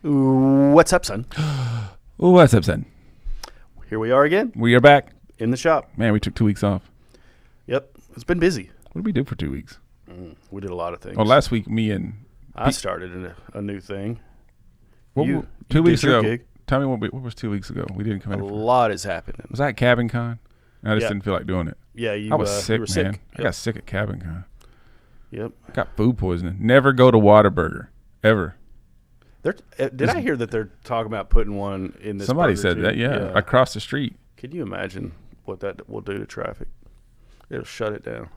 What's up, son? What's up, son? Here we are again We are back. in the shop. Man, we took 2 weeks off. Yep, it's been busy. What did we do for 2 weeks? We did a lot of things. Oh, last week, me and... I started a new thing. What, You 2 did weeks your ago. gig. Tell me what was 2 weeks ago. We didn't come A in. lot is happening. Was that Cabin Con? I just Yeah. didn't feel like doing it. Yeah, you. I was you sick, were man. Sick. I got sick at Cabin Con. Yep. Got food poisoning. Never go to Whataburger. Ever. Did I hear that they're talking about putting one in this? Somebody burger said too? that, yeah. Across the street. Can you imagine what that will do to traffic? It'll shut it down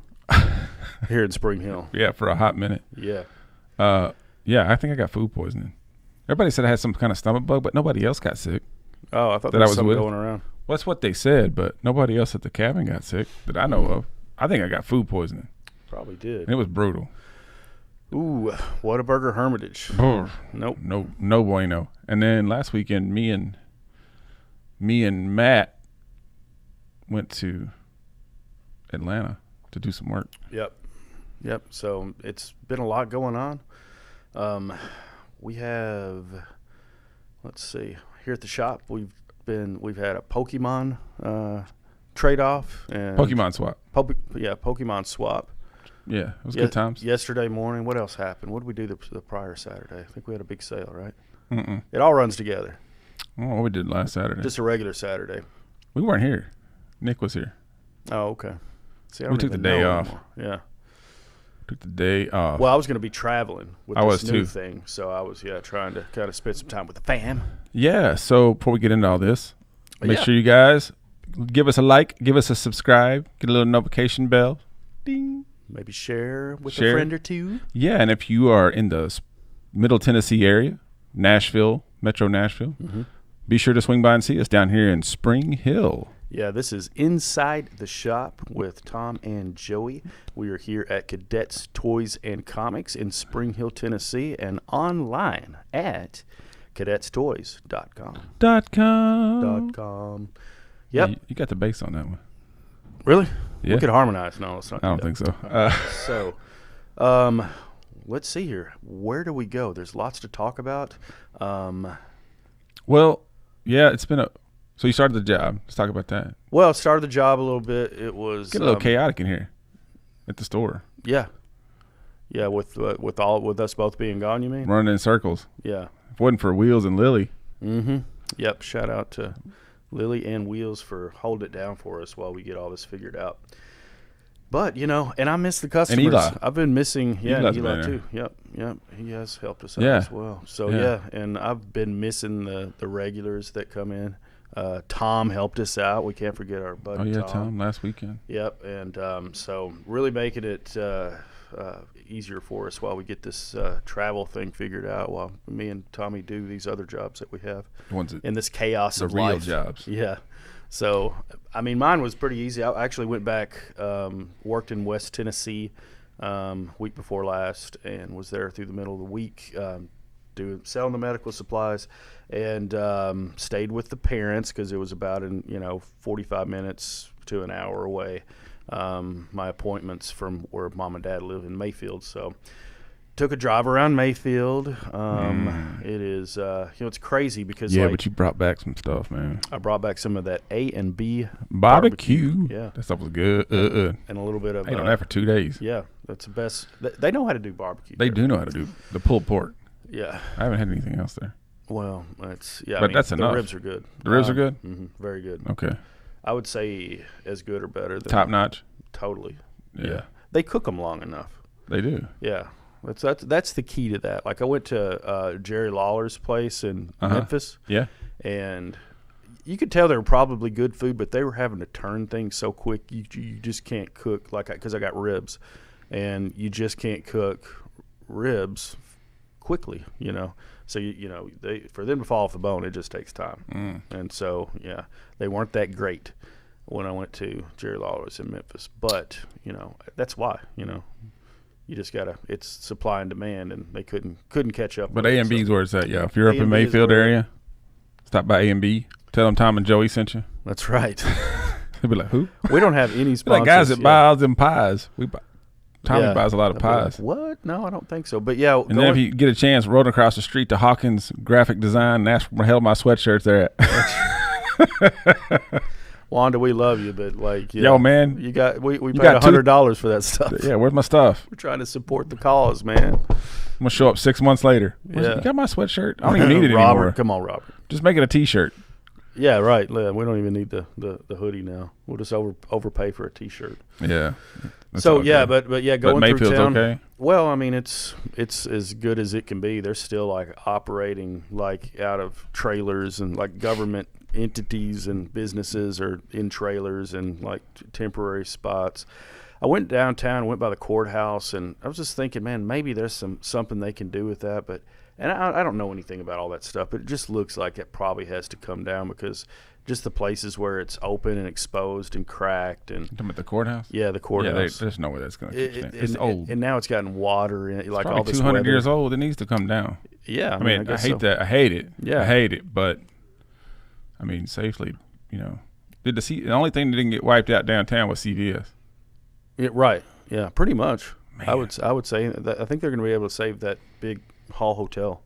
here in Spring Hill. Yeah, for a hot minute. Yeah. Yeah, I think I got food poisoning. Everybody said I had some kind of stomach bug, but nobody else got sick. Oh, I thought That there I was was something with? going around. Well, that's what they said, but nobody else at the cabin got sick that I know of. I think I got food poisoning. Probably did. And it was brutal. Ooh, Whataburger Hermitage. Nope. No bueno. And then last weekend, me and Matt went to Atlanta to do some work. Yep. So it's been a lot going on. We have, let's see, here at the shop we've had a Pokemon trade off and Pokemon swap. Pokemon swap. Yeah, it was good times. Yesterday morning, what else happened? What did we do the prior Saturday? I think we had a big sale, right? Mm-mm. It all runs together. I don't know what we did last Saturday. Just a regular Saturday. We weren't here. Nick was here. Oh, okay. See, I We don't took the even day know off. anymore. Yeah. Took the day off. Well, I was going to be traveling with I this was new too. thing, so I was trying to kind of spend some time with the fam. Yeah, so before we get into all this, make Yeah. sure you guys give us a like, give us a subscribe, get a little notification bell. Ding. Maybe share with Share. a friend or two. Yeah, and if you are in the Middle Tennessee area, Nashville, Metro Nashville, be sure to swing by and see us down here in Spring Hill. Yeah, this is Inside the Shop with Tom and Joey. We are here at Cadets Toys and Comics in Spring Hill, Tennessee, and online at cadetstoys.com. .com. Yep. Yeah, you got the bass on that one. Really? Yeah. We could harmonize. No, let's not. I don't think so. So, let's see here. Where do we go? There's lots to talk about. Well, yeah, it's been so you started the job. Let's talk about that. Well, started the job a little bit. It was Get a little chaotic in here at the store. Yeah, with us both being gone. You mean? Running in circles. Yeah. If it wasn't for Wheels and Lily. Mm-hmm. Yep. Shout out to Lily and Wheels for holding it down for us while we get all this figured out. But and I miss the customers. And Eli. I've been missing. Yeah, Eli's and Eli been too. Yep. He has helped us out Yeah. as well. So Yeah. and I've been missing the regulars that come in. Tom helped us out. We can't forget our buddy. Oh, yeah, Tom, last weekend. Yep, and so really making it easier for us while we get this travel thing figured out, while me and Tommy do these other jobs that we have The ones that, in this chaos the of real life. jobs. Yeah. So, I mean, mine was pretty easy. I actually went back, worked in West Tennessee week before last, and was there through the middle of the week selling the medical supplies, and stayed with the parents because it was about 45 minutes to an hour away. My appointments from where mom and dad live in Mayfield, so took a drive around Mayfield. It is it's crazy because but you brought back some stuff, man. I brought back some of that A&B Barbecue. Yeah, That stuff was good. and a little bit of I ate on that for 2 days. yeah, that's the best. They know how to do barbecue. They there. do know how to do the pulled pork. Yeah. I haven't had anything else there. Well, that's But that's enough. The ribs are good. The ribs are good? Very good. Okay. I would say as good or better than Top notch? Totally. Yeah. They cook them long enough. They do. Yeah. That's the key to that. Like I went to Jerry Lawler's place in Memphis. Yeah. And you could tell they were probably good food, but they were having to turn things so quick. You just can't cook because I got ribs, and you just can't cook ribs quickly. So for them to fall off the bone, it just takes time. And so they weren't that great when I went to Jerry Lawler's in Memphis. But that's why you just gotta. It's supply and demand, and they couldn't catch up. But with it, A&B's so. where it's at, yeah. If you're up in A&B is Mayfield where- area, stop by A&B. Tell them Tom and Joey sent you. That's right. They'll be like, who? We don't have any Be sponsors. like guys that buy all them pies. We buy Tommy buys a lot of I'd be like, pies. what? No, I don't think so. But yeah, And then if you get a chance, rolling across the street to Hawkins Graphic Design and ask where the hell my sweatshirts are at. Wanda, we love you, but like, Yo, man, we paid got $100 for that stuff. Yeah, where's my stuff? We're trying to support the cause, man. I'm gonna show up 6 months later. Yeah. You got my sweatshirt? I don't even need it Robert, anymore. come on, Robert. Just make it a T-shirt. Yeah, right. We don't even need the hoodie now. We'll just overpay for a T-shirt. Yeah. So yeah, but yeah, going through Mayfield's town. okay. Well, I mean, it's as good as it can be. They're still like operating like out of trailers, and like government entities and businesses are in trailers and like temporary spots. I went downtown, went by the courthouse, and I was just thinking, man, maybe there's something they can do with that. But I don't know anything about all that stuff, but it just looks like it probably has to come down, because just the places where it's open and exposed and cracked and. You talking about the courthouse? Yeah, the courthouse. Yeah, there's no way that's going to keep staying. It's old. And now it's gotten water in it. Like all this 200 weather. years old. It needs to come down. Yeah. I mean, I hate so. that. I hate it. Yeah. I hate it. But, I mean, safely, the only thing that didn't get wiped out downtown was CVS. Yeah, right. Yeah, pretty much. Man. I would say that I think they're going to be able to save that big Hall Hotel.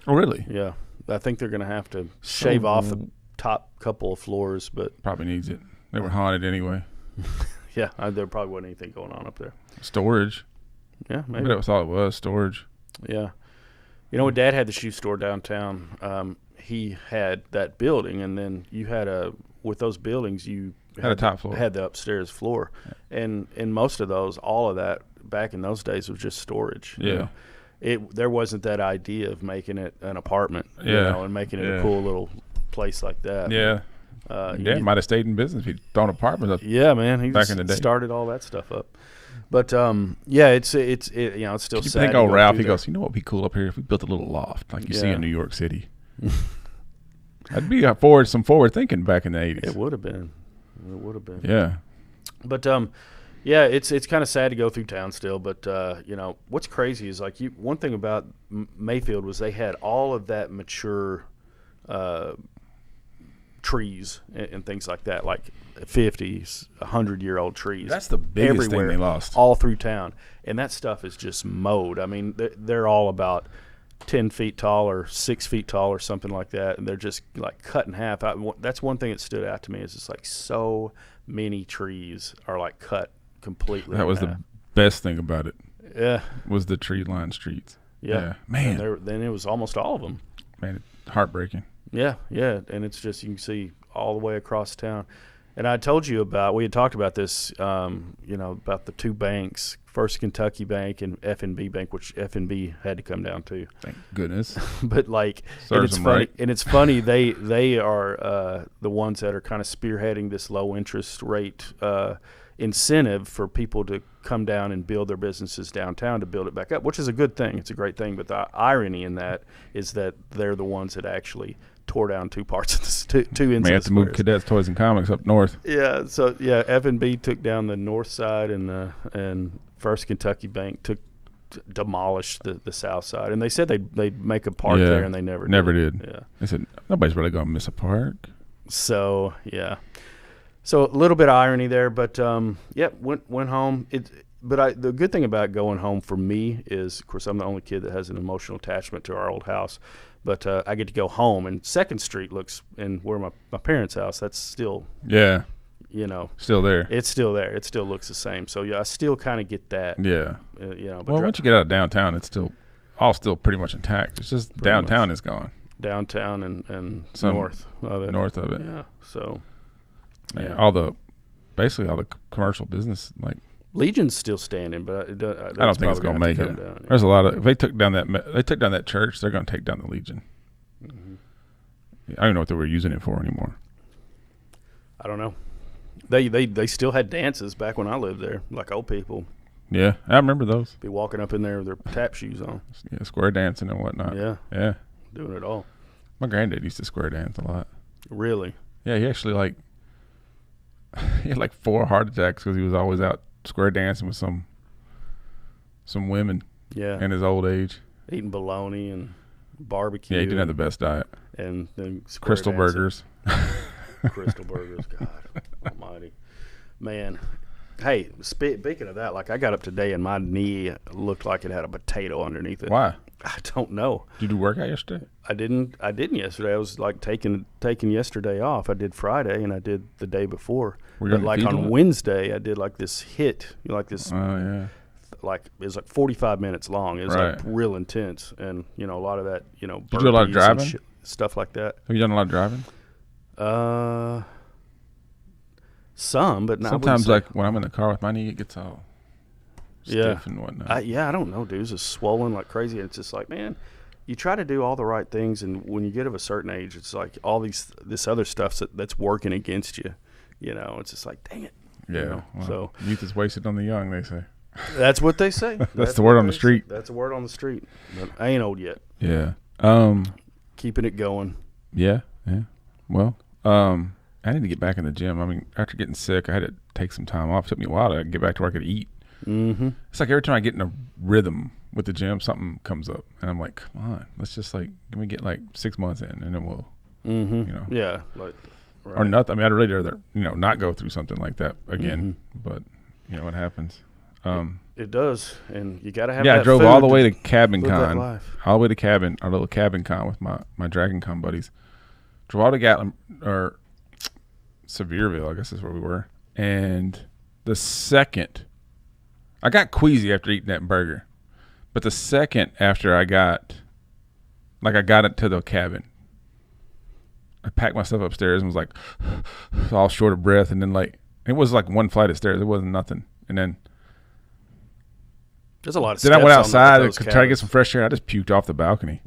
Oh, really? Yeah. I think they're going to have to shave off the top couple of floors, but probably needs it. They were haunted anyway. Yeah, there probably wasn't anything going on up there. Storage. Yeah, maybe. Maybe that was all it was, storage. Yeah. When Dad had the shoe store downtown, he had that building, and then you had with those buildings, you had a top floor. Had the upstairs floor. Yeah. And in most of those, all of that back in those days was just storage. Yeah. There wasn't that idea of making it an apartment, and making it a cool little place like that. Yeah. Dad might have stayed in business if he'd thrown apartments up. Yeah, man. He back in the day started all that stuff up. But it's still sad. You think old Ralph? He goes, what would be cool up here if we built a little loft like you see in New York City? That'd be some forward thinking back in the 80s. It would have been. Yeah. But it's kind of sad to go through town still. But what's crazy is like one thing about Mayfield was they had all of that mature trees and things like that, like 50s, 100-year-old trees. That's the biggest everywhere, thing they lost. all through town, and that stuff is just mowed. I mean, they're all about 10 feet tall or 6 feet tall or something like that, and they're just like cut in half. That's one thing that stood out to me, is it's like so many trees are like cut completely. That was the best thing about it. Yeah, was the tree lined streets. Yeah, man. And then it was almost all of them. Man, heartbreaking. Yeah, and it's just, you can see all the way across town. And I told you we had talked about this, about the two banks, First Kentucky Bank and F&B Bank, which F&B had to come down to. Thank goodness. But like, and it's funny, they are the ones that are kind of spearheading this low interest rate incentive for people to come down and build their businesses downtown to build it back up, which is a good thing. It's a great thing. But the irony in that is that they're the ones that actually tore down two parts of this, two ends. May have to move Cadets Toys and Comics up north. Yeah, so F&B took down the north side, and First Kentucky Bank demolished the south side. And they said they'd make a park there, and they never did. Yeah, they said nobody's really gonna miss a park. So so a little bit of irony there, but went home. But the good thing about going home for me is, of course, I'm the only kid that has an emotional attachment to our old house. But I get to go home, and 2nd Street looks, and where my parents' house, that's still still there. It's still there. It still looks the same. So I still kind of get that. Yeah. But once you get out of downtown, it's still pretty much intact. It's just downtown is gone. Downtown and north of it. North of it. Yeah. So. Basically all the commercial business, like Legion's still standing, but I don't think it's going to make it. Down, There's a lot of. If they took down that church, they're going to take down the Legion. Mm-hmm. I don't know what they were using it for anymore. I don't know. They still had dances back when I lived there, like old people. Yeah, I remember those. Be walking up in there with their tap shoes on. Yeah, square dancing and whatnot. Yeah, doing it all. My granddad used to square dance a lot. Really? Yeah, he actually he had 4 heart attacks because he was always out square dancing with some women. Yeah. In his old age, eating bologna and barbecue. Yeah, he didn't have the best diet. And then Crystal burgers. Crystal burgers, God Almighty, man. Hey, speaking of that, like I got up today and my knee looked like it had a potato underneath it. Why? I don't know. Did you do workout yesterday? I didn't yesterday. I was like taking yesterday off. I did Friday and I did the day before. But like on Wednesday, I did like this HIIT, like this. Oh yeah. Like it was like 45 minutes long. It was like real intense, and a lot of that, Did you do a lot of driving, stuff like that. Have you done a lot of driving? Some, but not. Sometimes, like when I'm in the car with my knee, it gets all stiff and whatnot. I don't know, dude. It's just swollen like crazy, and it's just like, man, you try to do all the right things, and when you get of a certain age, it's like all this other stuff that's working against you. It's just like, dang it. Yeah. Well, so youth is wasted on the young, they say. That's what they say. That's the word on the street. That's the word on the street. But I ain't old yet. Yeah. Keeping it going. Yeah. Yeah. Well, I need to get back in the gym. I mean, after getting sick, I had to take some time off. It took me a while to get back to where I could eat. Mm-hmm. It's like every time I get in a rhythm with the gym, something comes up, and I'm like, come on, let's just can we get like 6 months in, and then we'll, yeah, like, right. Or nothing. I mean, I'd really rather not go through something like that again, but what happens. It does, and you got to have. Yeah, that I drove food all the way to Cabin Con, our little Cabin Con with my Dragon Con buddies. Drove all to Gatlin or Sevierville, I guess is where we were, and the second I got queasy after eating that burger, but the second after I got it to the cabin, I packed myself upstairs and was like all short of breath, and then it was like one flight of stairs, it wasn't nothing, and then. There's a lot of Then I went outside to try to get some fresh air. I just puked off the balcony.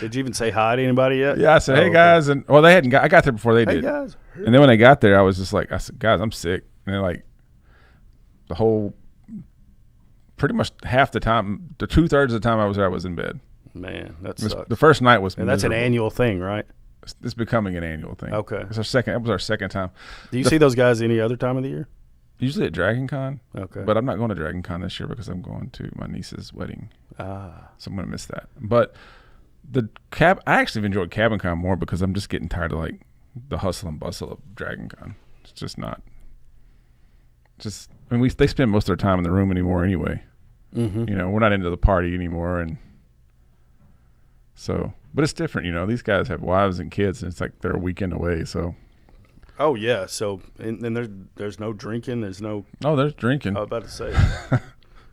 Did you even say hi to anybody yet? Yeah, I said, "Hey guys," and they hadn't. I got there before they did. Hey guys. And then when I got there, I was just like, I said, "Guys, I'm sick." And then the whole, pretty much half the time, the 2/3 of the time I was there, I was in bed. Man, that sucks. The first night was. And that's miserable. an annual thing, right? It's becoming an annual thing. Okay. It's our second. It was our second time. Do you see those guys any other time of the year? Usually at Dragon Con. Okay. But I'm not going to Dragon Con this year because I'm going to my niece's wedding. So I'm going to miss that. But I actually enjoyed Cabin Con more because I'm just getting tired of the hustle and bustle of Dragon Con. It's just not. I mean, they spend most of their time in the room anymore anyway. Mm-hmm. We're not into the party anymore, and so. But it's different, These guys have wives and kids, and it's like they're a weekend away. So. Oh yeah. So and there's no drinking. There's no. Oh, there's drinking. I was about to say.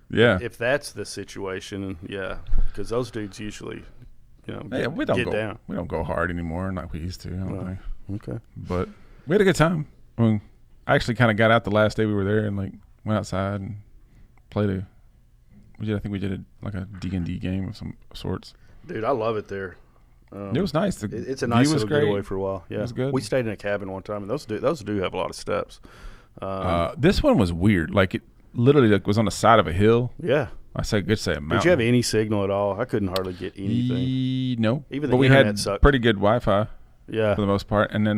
Yeah. If that's the situation, yeah, because those dudes usually, we don't get go down. We don't go hard anymore like we used to. I don't think. Okay. But we had a good time. I mean, I actually kind of got out the last day we were there and went outside and played I think we did a D&D game of some sorts. Dude, I love it there. It was nice. It's a nice little getaway for a while. Yeah, it was good. We stayed in a cabin one time, and those do have a lot of steps. This one was weird. It literally was on the side of a hill. Yeah, I say a mountain. Did you have any signal at all? I couldn't hardly get anything. No, even the but internet we had sucked. Pretty good Wi-Fi. Yeah, for the most part, and then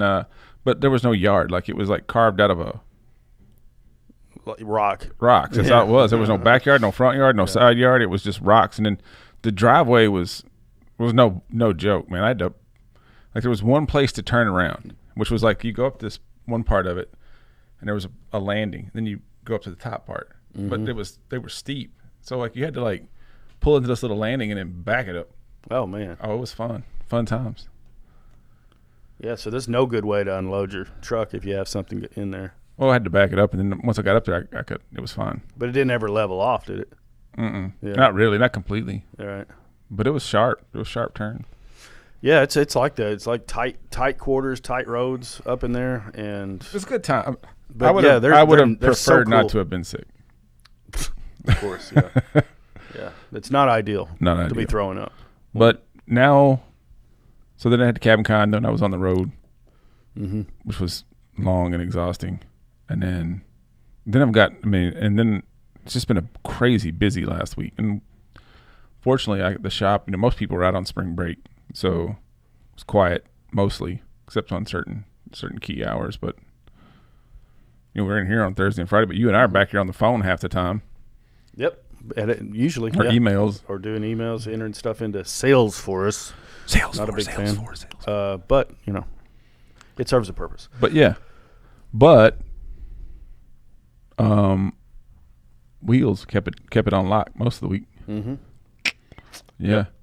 but there was no yard. It was carved out of a rocks. That's how it was. There was no backyard, no front yard, no side yard. It was just rocks, and then the driveway was no joke, man. I had to there was one place to turn around, which was you go up this one part of it, and there was a landing. Then you go up to the top part, but they were steep, so you had to pull into this little landing and then back it up. Oh man! Oh, it was fun times. Yeah, so there's no good way to unload your truck if you have something in there. Well, I had to back it up, and then once I got up there, I could. It was fine. But it didn't ever level off, did it? Yeah. Not really, not completely. All right. But it was sharp. It was sharp turn. Yeah, it's like that. It's like tight quarters, tight roads up in there, and it was a good time. But I would have preferred so cool. not to have been sick. Of course, yeah. Yeah, it's not ideal. To be throwing up. But now, so then I had the Cabin Con, then I was on the road, which was long and exhausting, and then and then it's just been a crazy busy last week, and fortunately, the shop, most people were out on spring break, so it was quiet mostly, except on certain key hours. But we're in here on Thursday and Friday, but you and I are back here on the phone half the time. Yep, and usually or emails, or doing emails, entering stuff into Salesforce. Not a big fan. Salesforce. But it serves a purpose. But yeah, but Wheels kept it on lock most of the week. Mm-hmm. Yeah. Yep.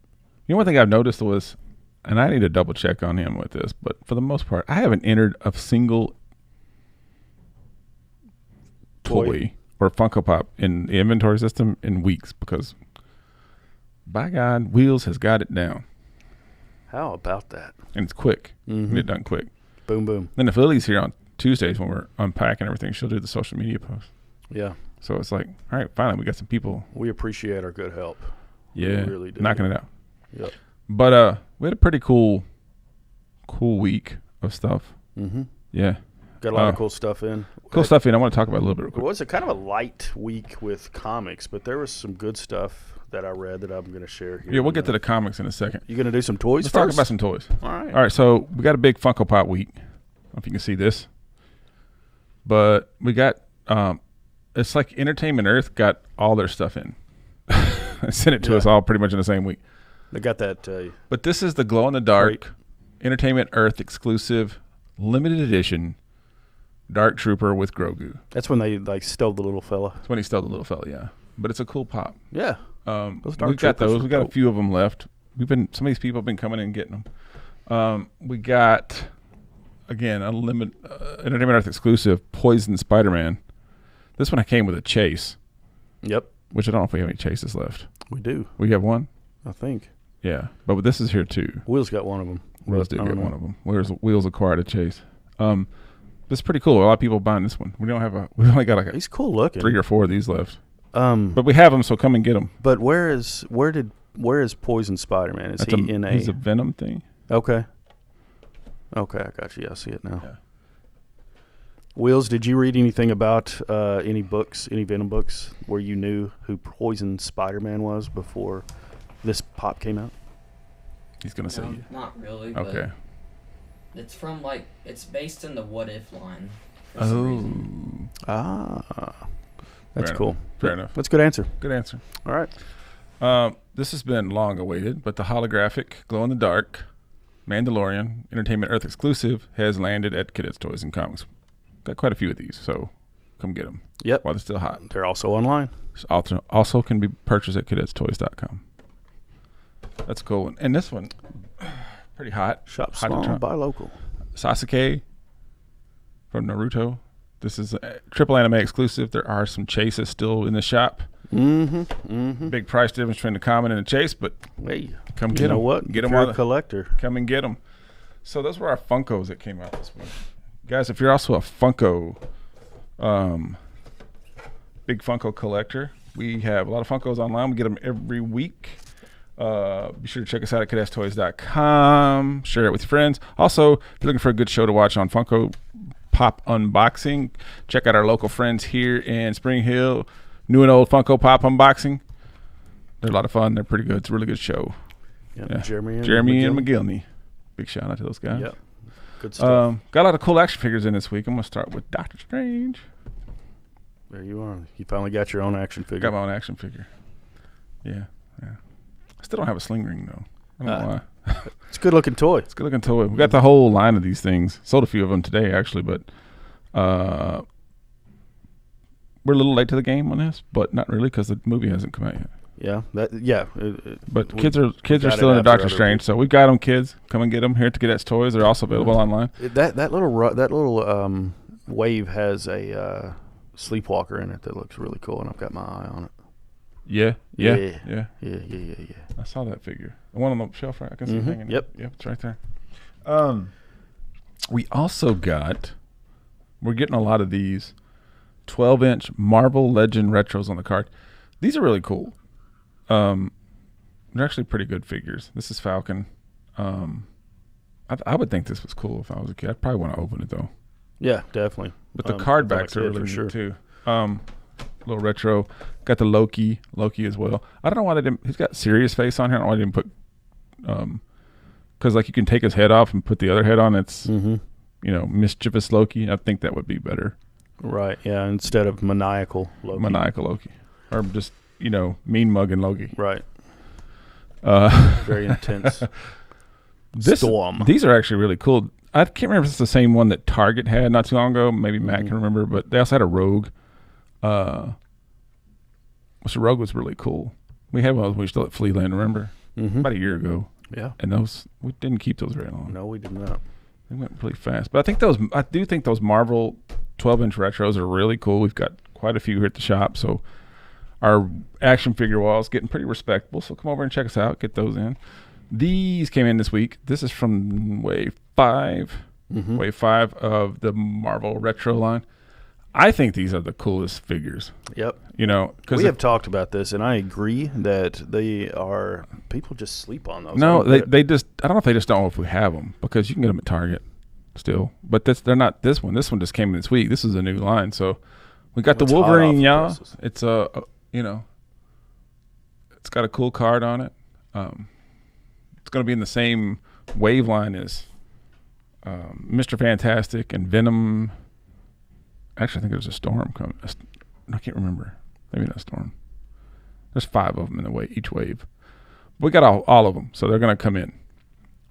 You know, one thing I've noticed was, and I need to double check on him with this, but for the most part, I haven't entered a single toy or Funko Pop in the inventory system in weeks because, by God, Wheels has got it down. How about that? And it's quick. Mm-hmm. Get it done quick. Boom, boom. Then if Lily's here on Tuesdays when we're unpacking everything, she'll do the social media posts. Yeah. So it's like, all right, finally, we got some people. We appreciate our good help. Yeah, we really do. knocking it out. Yep. But we had a pretty cool week of stuff. Mm-hmm. Yeah. Got a lot of cool stuff in. Cool stuff in. I want to talk about a little bit. Real It quick. was a kind of a light week with comics, but there was some good stuff that I read that I'm going to share here. Yeah, we'll get to the comics in a second. You going to do some toys Let's first? talk about some toys. All right. All right, so we got a big Funko Pop week. I don't know if you can see this. But we got, it's like Entertainment Earth got all their stuff in. They sent it to us all pretty much in the same week. They got that. But this is the glow-in-the-dark Entertainment Earth exclusive limited edition Dark Trooper with Grogu. That's when they like stole the little fella. That's when he stole the little fella, yeah. But it's a cool pop. Yeah. We've got those. We got a few of them left. Some of these people have been coming in and getting them. We got, again, a limited Entertainment Earth exclusive Poison Spider-Man. This one came with a chase. Yep. Which I don't know if we have any chases left. We do. We have one? I think. Yeah. But this is here too. Wheels got one of them. Wheels did get one of them. Wheels acquired a chase. This is pretty cool. A lot of people buying this one. We only got like he's cool looking. 3 or 4 of these left. But we have them, so come and get them. But where is Poison Spider-Man? Is he in a? He's a Venom thing. Okay, I got you. I see it now. Yeah. Wheels, did you read anything about any Venom books, where you knew who Poison Spider-Man was before this pop came out? He's gonna say. Not really. Okay. But it's from it's based in the What If line. That's cool. Fair enough. That's a good answer. Good answer. All right. This has been long awaited, but the holographic glow-in-the-dark Mandalorian Entertainment Earth exclusive has landed at Cadets Toys and Comics. Got quite a few of these, so come get them. Yep. While they're still hot. They're also online. Also can be purchased at cadetstoys.com. That's a cool one. And this one, pretty hot. Shop hot small, buy local. Sasuke from Naruto. This is a triple anime exclusive. There are some chases still in the shop. Big price difference between the common and the chase, but hey, come get them. You know what? Get if them you're while a collector. Come and get them. So those were our Funkos that came out this week. Guys, if you're also a Funko, big Funko collector, we have a lot of Funkos online. We get them every week. Be sure to check us out at cadetstoys.com. Share it with your friends. Also, if you're looking for a good show to watch on Funko Pop Unboxing, check out our local friends here in Spring Hill, New and Old Funko Pop Unboxing. They're a lot of fun. They're pretty good. It's a really good show. Yeah. Jeremy and McGillney. Big shout out to those guys. Yep. Good stuff. Got a lot of cool action figures in this week. I'm going to start with Doctor Strange. There you are. You finally got your own action figure. Got my own action figure. Yeah. I still don't have a sling ring, though. I don't know why. It's a good-looking toy. It's a good-looking toy. We got the whole line of these things. Sold a few of them today, actually, but we're a little late to the game on this, but not really because the movie hasn't come out yet. Yeah. But kids are still into Doctor Strange, so we've got them, kids. Come and get them here at the Cadets Toys. They're also available online. That little wave has a sleepwalker in it that looks really cool, and I've got my eye on it. Yeah. Yeah. I saw that figure. The one on the shelf, right? I can see it hanging. Yep, it's right there. We also we're getting a lot of these 12-inch Marvel Legend retros on the card. These are really cool. They're actually pretty good figures. This is Falcon. I would think this was cool if I was a kid. I'd probably want to open it though. Yeah, definitely. But the card backs are really neat too. Little retro. Got the Loki as well. I don't know why they didn't. He's got serious face on here. I don't know why they didn't put. Because like you can take his head off and put the other head on. It's mischievous Loki. I think that would be better. Right. Yeah. Instead of maniacal Loki. Or just mean mugging Loki. Right. Very intense. Storm. These are actually really cool. I can't remember if it's the same one that Target had not too long ago. Maybe Matt can remember, but they also had a Rogue Mr. Rogue was really cool. We had one of those when we still at Flealand, remember? About a year ago. Yeah. And those, we didn't keep those very long. No, we did not. They went pretty fast. But I do think those Marvel 12-inch retros are really cool. We've got quite a few here at the shop. So our action figure wall is getting pretty respectable. So come over and check us out. Get those in. These came in this week. This is from Wave 5. Wave 5 of the Marvel retro line. I think these are the coolest figures. Yep. You know, because we have talked about this, and I agree that they are. People just sleep on those. No, they just. I don't know if they just don't know if we have them, because you can get them at Target still. But they're not this one. This one just came in this week. This is a new line. So we got the Wolverine, yeah. It's you know, it's got a cool card on it. It's going to be in the same wave line as Mr. Fantastic and Venom. Actually, I think there's a Storm coming. I can't remember. Maybe not Storm. There's 5 of them in each wave. We got all of them, so they're going to come in,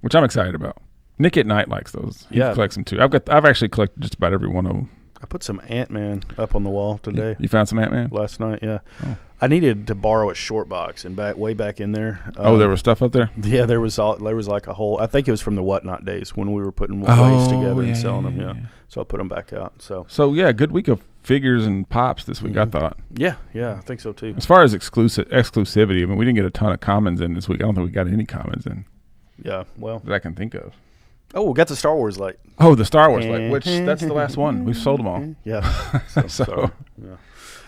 which I'm excited about. Nick at Night likes those. He collects them too. I've actually collected just about every one of them. I put some Ant-Man up on the wall today. You found some Ant-Man? Last night, yeah. Oh. I needed to borrow a short box, and way back in there. There was stuff up there? Yeah, there was like a whole. I think it was from the Whatnot days when we were putting waves together and selling them. Yeah. So I put them back out. So yeah, good week of figures and pops this week. I thought. Yeah, I think so too. As far as exclusivity, I mean, we didn't get a ton of commons in this week. I don't think we got any commons in. Yeah, well, that I can think of. Oh, we got the Star Wars light. Oh, the Star Wars light, which that's the last one. We've sold them all. Yeah. So yeah.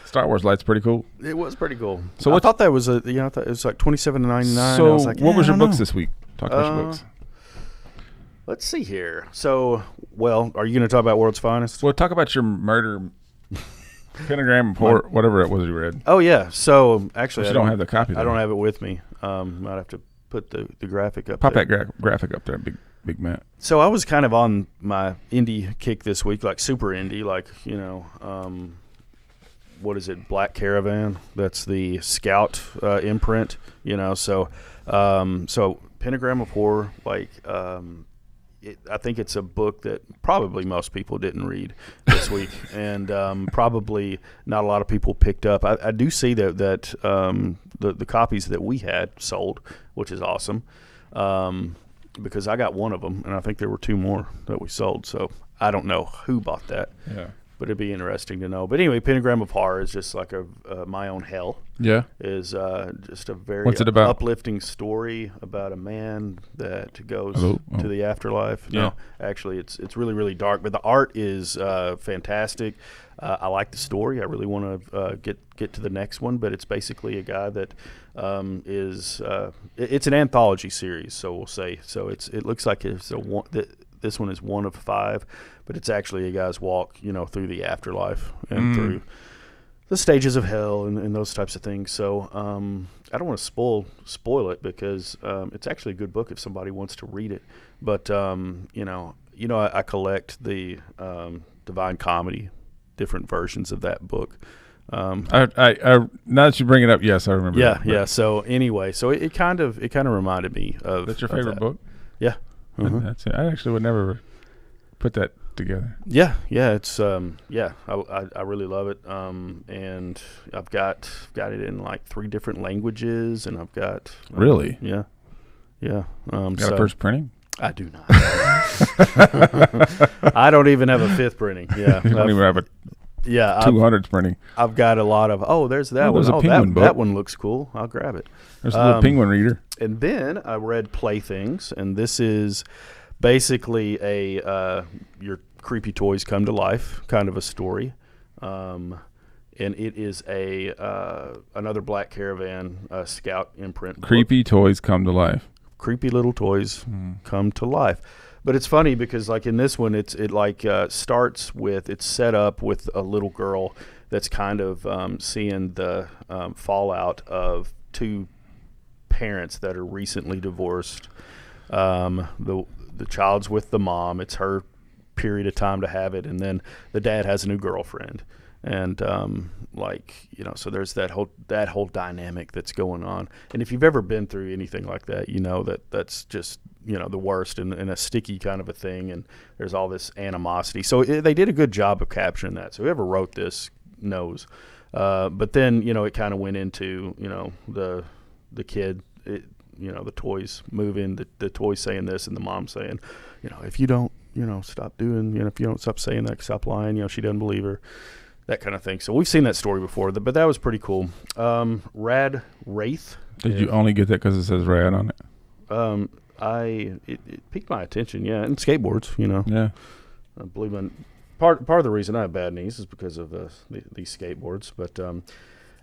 Star Wars light's pretty cool. It was pretty cool. So I thought that was I thought it was like $27.99. So I was like, what was your books know. this week? Talk about your books. Let's see here. So, well, are you going to talk about World's Finest? Well, talk about your murder pentagram or whatever it was you read. Oh yeah. So actually, I don't have the copy. I don't have it with me. Might have to put the graphic up. Pop that graphic up there, big Matt. So I was kind of on my indie kick this week, like super indie, like what is it, Black Caravan? That's the Scout imprint, So Pentagram of Horror, like I think it's a book that probably most people didn't read this week, and probably not a lot of people picked up. I do see that the copies that we had sold, which is awesome, because I got one of them, and I think there were 2 more that we sold. So I don't know who bought that. Yeah. But it'd be interesting to know. But anyway, Pentagram of Horror is just like My Own Hell. Yeah. Is just a very What's it about? uplifting story about a man that goes to the afterlife. Yeah. No, actually, it's really, really dark. But the art is fantastic. I like the story. I really want to get to the next one. But it's basically a guy that it's an anthology series, so we'll say. So it looks like this one is one of 5, but it's actually a guy's walk, through the afterlife and through the stages of hell and those types of things. So I don't want to spoil it because it's actually a good book if somebody wants to read it. But I collect the Divine Comedy, different versions of that book. I now that you bring it up, yes, I remember. Yeah. So anyway, it kind of reminded me of. That's your favorite book? Yeah. That's it. I actually would never put that together. Yeah, it's I really love it. And I've got it in like 3 different languages, and I've got really yeah. Got a first printing? I do not. I don't even have a 5th printing. Yeah, you don't even have a 200s printing. I've got a lot of. There's that one. There's a penguin book. That one looks cool. I'll grab it. There's a little penguin reader. And then I read Playthings, and this is basically your creepy toys come to life kind of a story. And it is another Black Caravan Scout imprint. Creepy toys come to life. Creepy little toys come to life. But it's funny because, like in this one, it's set up with a little girl that's kind of seeing the fallout of 2 parents that are recently divorced. The child's with the mom. It's her period of time to have it, and then the dad has a new girlfriend, and so there's that whole dynamic that's going on. And if you've ever been through anything like that, that's just the worst and a sticky kind of a thing, and there's all this animosity. So they did a good job of capturing that. So whoever wrote this knows. But then, it kind of went into, the kid, the toys moving, the toys saying this and the mom saying, if you don't, stop doing, if you don't stop saying that, stop lying, she doesn't believe her, that kind of thing. So we've seen that story before, but that was pretty cool. Rad Wraith. Did you only get that because it says Rad on it? It piqued my attention, yeah, and skateboards, Yeah. I believe part of the reason I have bad knees is because of these skateboards. But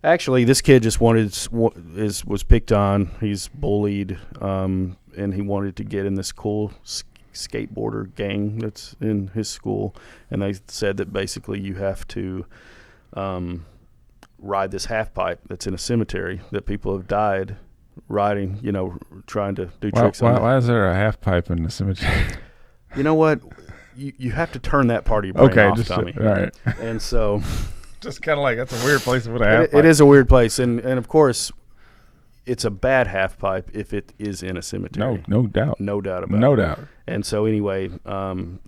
actually, this kid just was picked on. He's bullied, and he wanted to get in this cool skateboarder gang that's in his school. And they said that basically you have to ride this half pipe that's in a cemetery that people have died riding. Trying to do tricks on. Why is there a half pipe in the cemetery? You know what? You have to turn that part of your brain off, Tommy. All right. And so, just kind of like that's a weird place to put a half pipe. It is a weird place, and of course, it's a bad half pipe if it is in a cemetery. No doubt. No doubt about it. No doubt. And so anyway,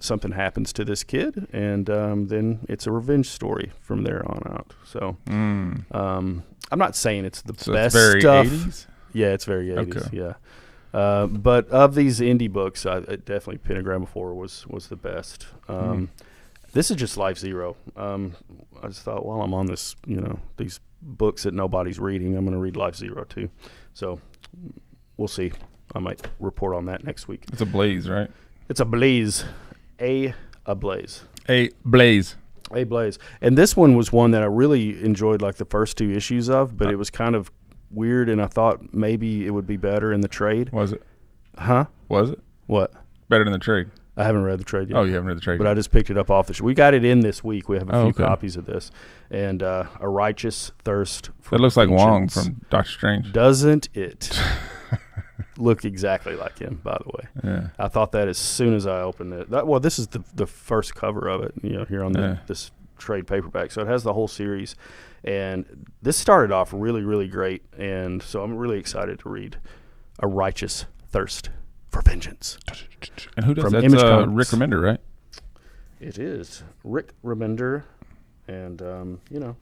something happens to this kid, and then it's a revenge story from there on out. So I'm not saying it's the best it's very stuff. 80s? Yeah, it's very 80s. Okay. Yeah. But of these indie books, definitely Pentagram Before was the best. This is just Life Zero. I just thought while I'm on this, these books that nobody's reading, I'm going to read Life Zero too. So we'll see. I might report on that next week. It's a blaze, right? It's a blaze. A blaze. A blaze. A blaze. And this one was one that I really enjoyed, like the first 2 issues of, but it was kind of weird, and I thought maybe it would be better in the trade. Was it? Huh? Was it? What? Better than the trade. I haven't read the trade yet. Oh, you haven't read the trade but yet. I just picked it up off the we got it in this week. We have a few okay. copies of this. And A Righteous Thirst for That looks like Wong Vengeance. from Doctor Strange. Doesn't it? Look exactly like him, by the way. Yeah. I thought that as soon as I opened it. This is the first cover of it, here on this trade paperback. So it has the whole series. And this started off really, really great. And so I'm really excited to read A Righteous Thirst for Vengeance. And who does From that? Image That's Comics. Rick Remender, right? It is Rick Remender. And, the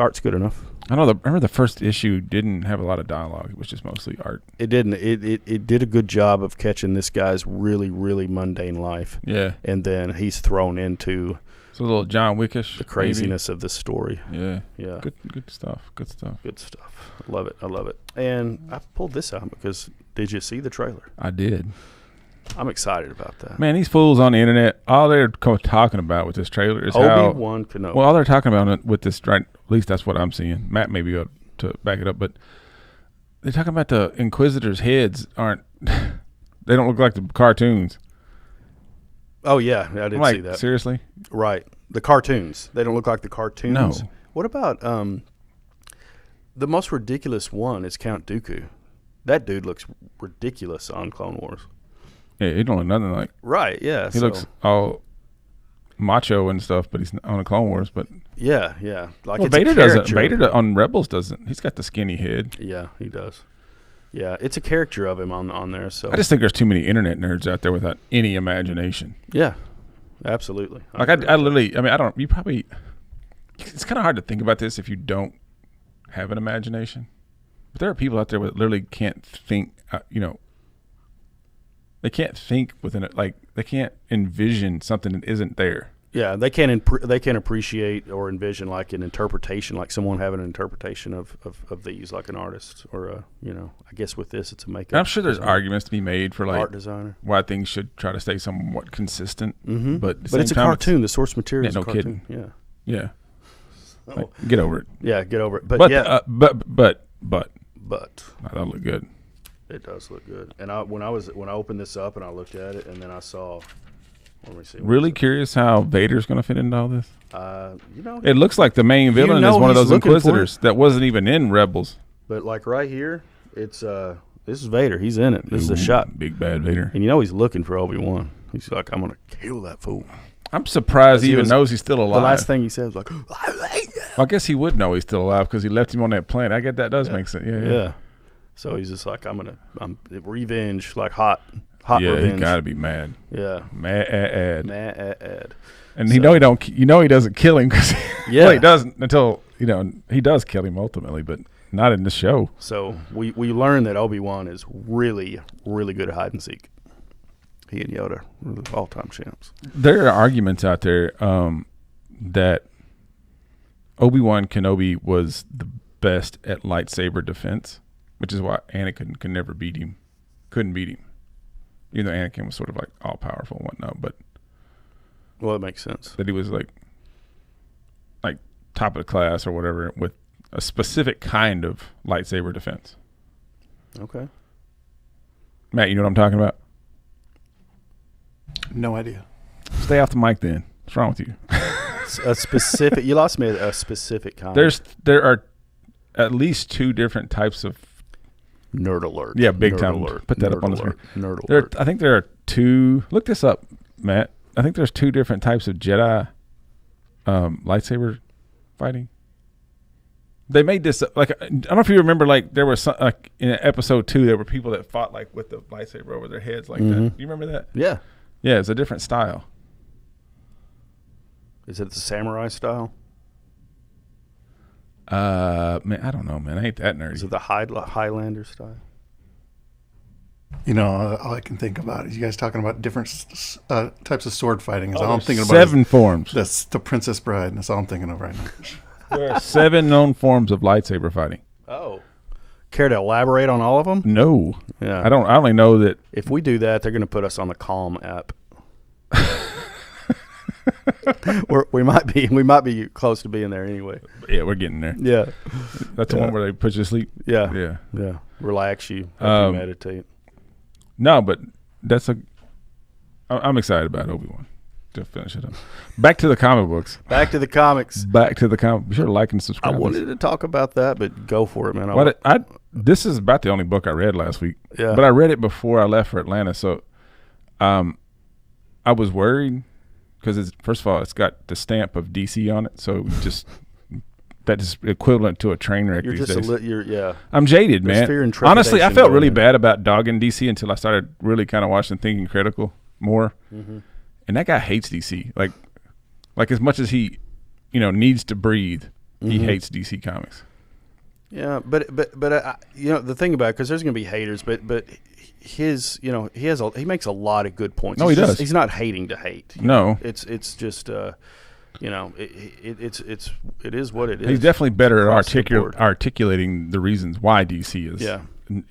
art's good enough. I know. Remember the first issue didn't have a lot of dialogue. It was just mostly art. It didn't. It did a good job of catching this guy's really, really mundane life. Yeah. And then he's thrown into It's a little John Wickish. the craziness of the story. Yeah. Yeah. Good stuff. Good stuff. Good stuff. I love it. And I pulled this out because did you see the trailer? I did. I'm excited about that. Man, these fools on the internet, all they're talking about with this trailer is how Obi-Wan Kenobi. Well, all they're talking about with this, right? At least that's what I'm seeing. Matt may be able to back it up, but they're talking about the Inquisitors' heads aren't. They don't look like the cartoons. Oh yeah, I did see that. Seriously? Right, the cartoons. They don't look like the cartoons. No. What about the most ridiculous one is Count Dooku. That dude looks ridiculous on Clone Wars. Yeah, he don't look nothing like. Right. Yeah. He looks all macho and stuff, but he's on the Clone Wars. But yeah. Like well, it's Vader a doesn't. character. Vader on Rebels doesn't. He's got the skinny head. Yeah, he does. Yeah, it's a character of him on there. So I just think there's too many internet nerds out there without any imagination. yeah, absolutely. Like I literally. I mean, I don't. You probably. It's kind of hard to think about this if you don't have an imagination. But there are people out there that literally can't think. They can't think within it. Like they can't envision something that isn't there. Yeah, they can't appreciate or envision like an interpretation, like someone having an interpretation of these, like an artist or I guess with this it's a makeup. And I'm sure there's designer, arguments to be made for like art designer. why things should try to stay somewhat consistent. Mm-hmm. But it's a cartoon. The source material Yeah, is a no cartoon. kidding. Yeah. Yeah. Like, get over it. Yeah, get over it. But But yeah, but that'll look good. it does look good. And when I opened this up and I looked at it and then I saw. Let me see. Really curious how Vader's going to fit into all this. It It looks like the main villain is one of those Inquisitors that wasn't even in Rebels. But like right here, it's this is Vader. He's in it. This is a shot. Big bad Vader. And he's looking for Obi-Wan. He's like, I'm gonna kill that fool. I'm surprised he He even was- knows he's still alive. The last thing he said was like, I guess he would know he's still alive because he left him on that planet. I get that does make sense. Yeah. yeah. So he's just like, I'm revenge, like hot Hot yeah, revenge. he got to be mad. Yeah. Mad. Mad. And he doesn't kill him because Yeah. he doesn't until he does kill him ultimately, but not in the show. So we learned that Obi-Wan is really, really good at hide and seek. He and Yoda were the all-time champs. There are arguments out there that Obi-Wan Kenobi was the best at lightsaber defense, which is why Anakin could never beat him. Couldn't beat him. Even though Anakin was sort of like all-powerful and whatnot, but Well, it makes sense. that he was like top of the class or whatever with a specific kind of lightsaber defense. Okay. Matt, you know what I'm talking about? No idea. Stay off the mic then. What's wrong with you? A specific. You lost me at a specific kind. There are at least two different types of Nerd alert. Yeah, big Nerd time. Alert. Put that Nerd up on the alert. Nerd there. alert. I think there are two. Look this up, Matt. I think there's two different types of Jedi lightsaber fighting. They made this like I don't know if you remember. Like there was some, like in episode 2, there were people that fought like with the lightsaber over their heads like that. You remember that? Yeah. Yeah, it's a different style. Is it the samurai style? Man, I don't know, man. I ain't that nerdy. Is it the Highlander style? You know, all I can think about is you guys talking about different types of sword fighting. Is all I'm thinking about. 7 forms. That's the Princess Bride. And that's all I'm thinking of right now. There are 7 known forms of lightsaber fighting. Oh. Care to elaborate on all of them? No, Yeah. I don't. I only know that. If we do that, they're going to put us on the Calm app. we might be close to being there anyway. Yeah, we're getting there. Yeah. That's the one where they put you to sleep. Yeah. Yeah. Relax you. Help you meditate. No, but I'm excited about Obi-Wan. To finish it up. Back to the comic books. Back to the comics. Be sure to like and I subscribe. wanted to talk about that, but go for it, man. This is about the only book I read last week. Yeah. But I read it before I left for Atlanta, so I was worried because first of all, it's got the stamp of DC on it, so that is equivalent to a train wreck You're these just days. I'm jaded, There's man. fear and Honestly, I trepidation felt going really in. bad about dogging DC until I started really kind of watching Thinking Critical more. Mm-hmm. And that guy hates DC. Like as much as he, needs to breathe, he hates DC Comics. Yeah, but the thing about it, because there's going to be haters, but his he makes a lot of good points. No, he does. He's not hating to hate. No, it's just it is what it is. he's definitely better Across the at board. articulating the reasons why DC is Yeah.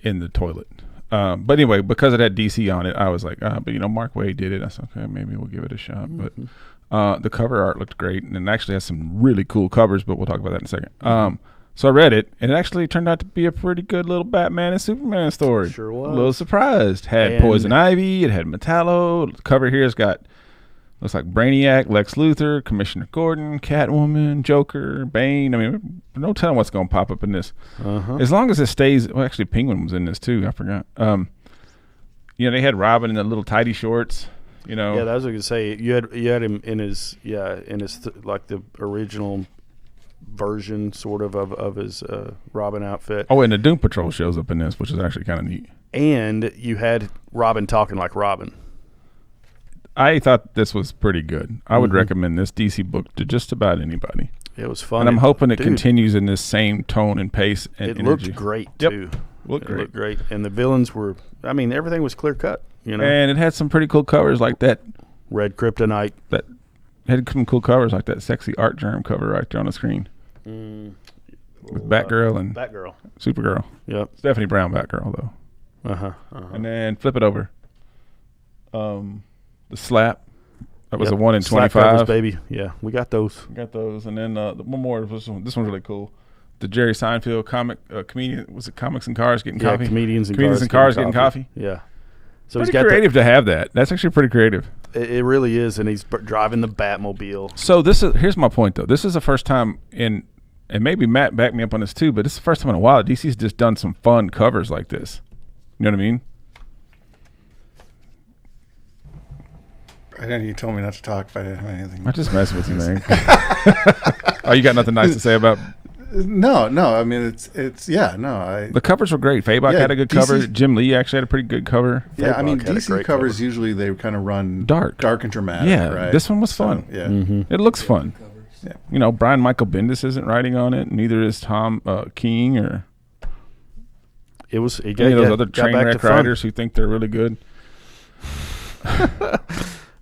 in the toilet. But anyway, because it had DC on it, I was like, but Mark Waid did it. I said, okay, maybe we'll give it a shot. But the cover art looked great, and it actually has some really cool covers, but we'll talk about that in a second. So I read it, and it actually turned out to be a pretty good little Batman and Superman story. Sure was. A little surprised. Had And- Poison Ivy. It had Metallo. The cover here has got, looks like Brainiac, Lex Luthor, Commissioner Gordon, Catwoman, Joker, Bane. I mean, no telling what's going to pop up in this. As long as it stays, well, actually, Penguin was in this too. I forgot. They had Robin in the little tidy shorts. Yeah, that was what I was going to say. You had him in his like the original version sort of his Robin outfit. Oh, and the Doom Patrol shows up in this, which is actually kind of neat. And you had Robin talking like Robin. I thought this was pretty good. I would recommend this DC book to just about anybody. It was fun. And I'm hoping it Dude, continues in this same tone and pace and It energy. looked great, Yep. too. Looked great. Looked great. And the villains were, everything was clear cut, And it had some pretty cool covers like that. Red Kryptonite. That had some cool covers like that sexy Art Germ cover right there on the screen. With Batgirl and Batgirl. Supergirl. Yep. It's definitely brown Batgirl, though. And then flip it over. The Slap. That was a 1 in Slap covers, 25. baby. Yeah, we got those. Got those. And then the one more. This one's really cool. The Jerry Seinfeld comic comedian. Was it Comics and Cars Getting Coffee? Comedians and Cars Getting Coffee. Yeah. So Pretty creative to have that. That's actually pretty creative. It really is, and he's driving the Batmobile. So here's my point, though. This is the first time and maybe Matt backed me up on this too, but this is the first time in a while DC's just done some fun covers like this. You know what I mean? I know you told me not to talk, but I didn't have anything. I'm just messing with you, man. Oh, you got nothing nice to say about No. I mean, it's yeah. No, The covers were great. Fabok Yeah, had a good DC cover. Jim Lee actually had a pretty good cover. yeah. I mean, Fabok had a DC great covers cover. usually they kind of run Dark. and dramatic. Yeah, right? this one was fun. So, yeah. Mm-hmm. It looks fun. Covers. Yeah. Brian Michael Bendis isn't writing on it. Neither is Tom King or It was any of those other got train back to wreck fun. writers who think they're really good.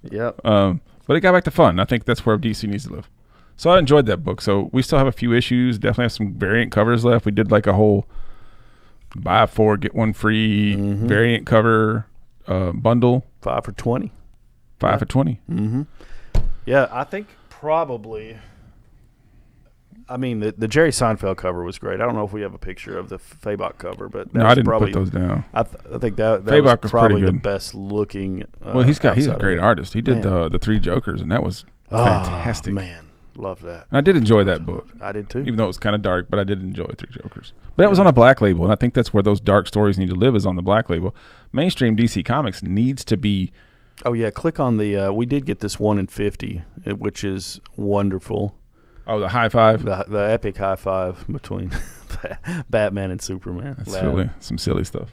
Yep. But it got back to fun. I think that's where DC needs to live. So I enjoyed that book. So we still have a few issues. Definitely have some variant covers left. We did like a whole buy 4 get 1 free variant cover bundle. 5 for 20. 5 for 20. Mm-hmm. Yeah, I think probably. I mean, the Jerry Seinfeld cover was great. I don't know if we have a picture of the Fabok cover, but that No, was I didn't probably, put those down. I think that Fabok was was probably pretty the good. best looking. Well, he's a outside great of it. artist. He did Man. the 3 Jokers, and that was fantastic. Man, love that. And I did enjoy that book, I did too. even though it was kind of dark, but I did enjoy 3 Jokers. But that was on a black label, and I think that's where those dark stories need to live, is on the black label. Mainstream DC Comics needs to be. Oh yeah, click on the. We did get this 1 in 50, which is wonderful. Oh, the high five. The epic high five between Batman and Superman. That's Lad. really some silly stuff.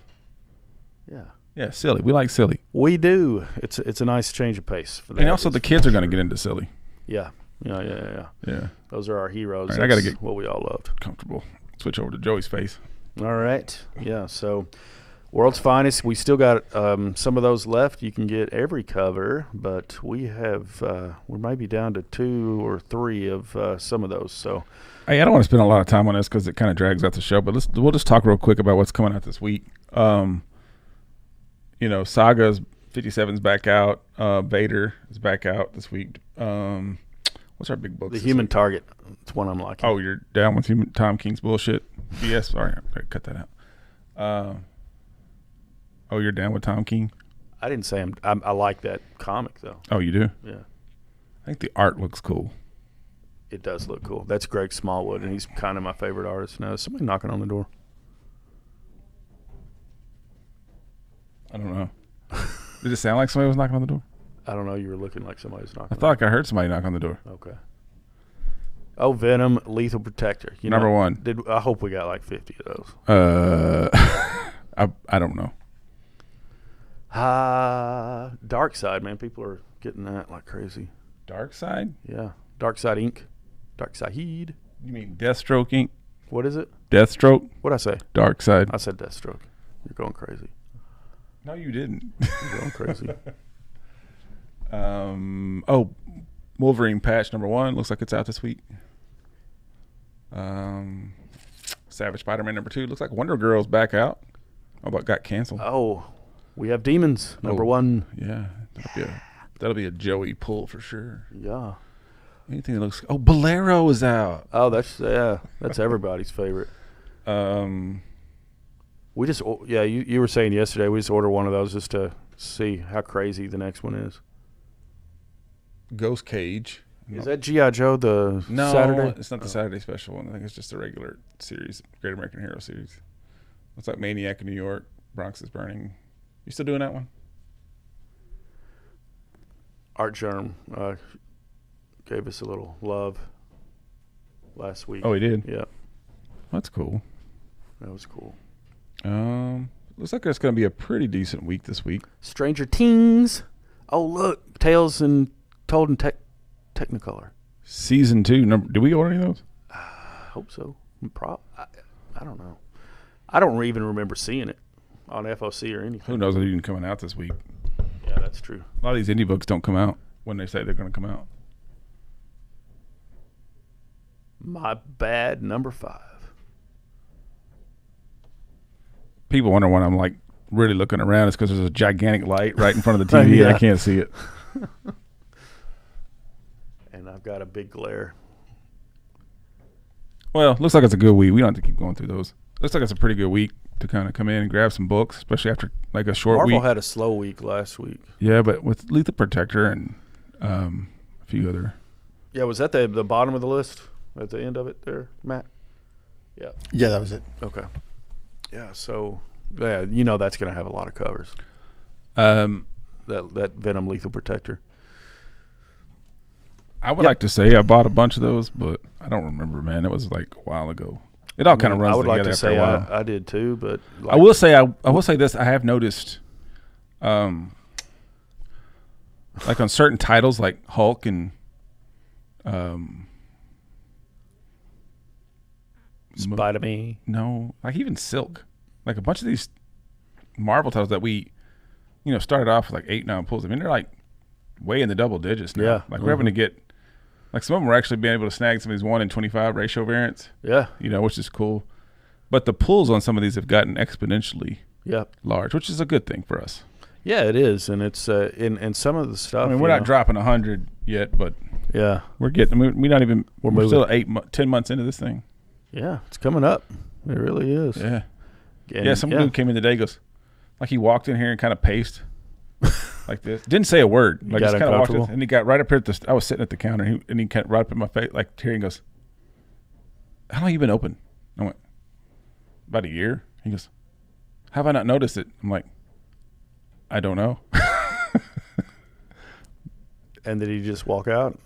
Yeah, Yeah, silly. We like silly. we do. It's a nice change of pace for that. And also the kids are going to get into silly. Yeah. Yeah. Those are our heroes. All right, I gotta That's get- what we all loved. Comfortable. Switch over to Joey's face. All right. Yeah. So, World's Finest. We still got some of those left. You can get every cover, but we have we might be down to 2 or 3 of some of those. So, Hey, I don't want to spend a lot of time on this because it kind of drags out the show, but we'll just talk real quick about what's coming out this week. Saga's 57's back out. Vader is back out this week. What's our big book? The Human Target. It's one I'm liking. Oh, you're down with Tom King's bullshit? Yes. Sorry, I better cut that out. Oh, you're down with Tom King? I didn't say I like that comic though. Oh, you do? Yeah. I think the art looks cool. It does look cool. That's Greg Smallwood, and he's kind of my favorite artist. Now, is somebody knocking on the door? I don't know. Did it sound like somebody was knocking on the door? I don't know. You were looking like somebody was knocking. I thought like I heard somebody knock on the door. Okay. Oh, Venom, Lethal Protector. Number 1. I hope we got like 50 of those. I don't know. Dark Side, man. People are getting that like crazy. Dark Side? Yeah. Dark Side Inc. Dark Side Heed. You mean Deathstroke Inc? What is it? Deathstroke? What'd I say? Dark Side. I said Deathstroke. You're going crazy. No, you didn't. You're going crazy. Wolverine patch number 1 looks like it's out this week. Savage Spider-Man number 2 looks like Wonder Girl's back out. Oh, but got canceled. Oh, we have Demons number Oh. 1. Yeah, that'll be a Joey pull for sure. Yeah. Anything that looks. Oh, Bolero is out. Oh, that's everybody's favorite. We just you were saying yesterday we just ordered one of those just to see how crazy the next one is. Ghost Cage. Is that G.I. Joe the No, Saturday? it's not the Saturday special one. I think it's just a regular series, Great American Hero series. Looks like Maniac in New York, Bronx is Burning. You still doing that one? Art Germ gave us a little love last week. Oh, he did? Yeah, That's cool. that was cool. Looks like it's going to be a pretty decent week this week. Stranger Things. Oh, look, Tales and Told in Technicolor. Season 2. Did we order any of those? I hope so. I don't know. I don't even remember seeing it on FOC or anything. Who knows if it's even coming out this week. Yeah, that's true. A lot of these indie books don't come out when they say they're going to come out. My Bad number 5. People wonder when I'm like really looking around. It's because there's a gigantic light right in front of the TV and Yeah. I can't see it. And I've got a big glare. Well, looks like it's a good week. We don't have to keep going through those. Looks like it's a pretty good week to kind of come in and grab some books, especially after like a short Marvel week. had a slow week last week. Yeah, but with Lethal Protector and a few other. Yeah, was that the bottom of the list at the end of it there, Matt? Yeah. Yeah, that was it. Okay. Yeah, so yeah, that's going to have a lot of covers. That Venom Lethal Protector. I would like to say I bought a bunch of those, but I don't remember, man. It was like a while ago. It all kind of runs I would together like to after say a while. I did too, but I will say I will say this. I have noticed, like on certain titles, like Hulk and Spider-Man. no, like even Silk, like a bunch of these Marvel titles that we, started off with like 8, 9 pulls. I mean, they're like way in the double digits now. Yeah. Like we're having to get, like some of them are actually being able to snag some of these 1 in 25 ratio variants. Yeah. Which is cool. But the pulls on some of these have gotten exponentially Yeah. large, which is a good thing for us. Yeah, it is, and it's in some of the stuff. I mean, we're not dropping 100 yet, but Yeah. we're getting. We're not even. We're moving. still 10 months into this thing. Yeah, it's coming up. It really is. Yeah. And, Some dude came in today. Goes, like he walked in here and kind of paced, like this. Didn't say a word. Like got just kind of walked in, uncomfortable? and he got right up here. I was sitting at the counter, and he got right up in my face, like here. He goes, "How long you been open?" I went, "About a year." He goes, "How have I not noticed it?" I'm like, "I don't know." And did he just walk out?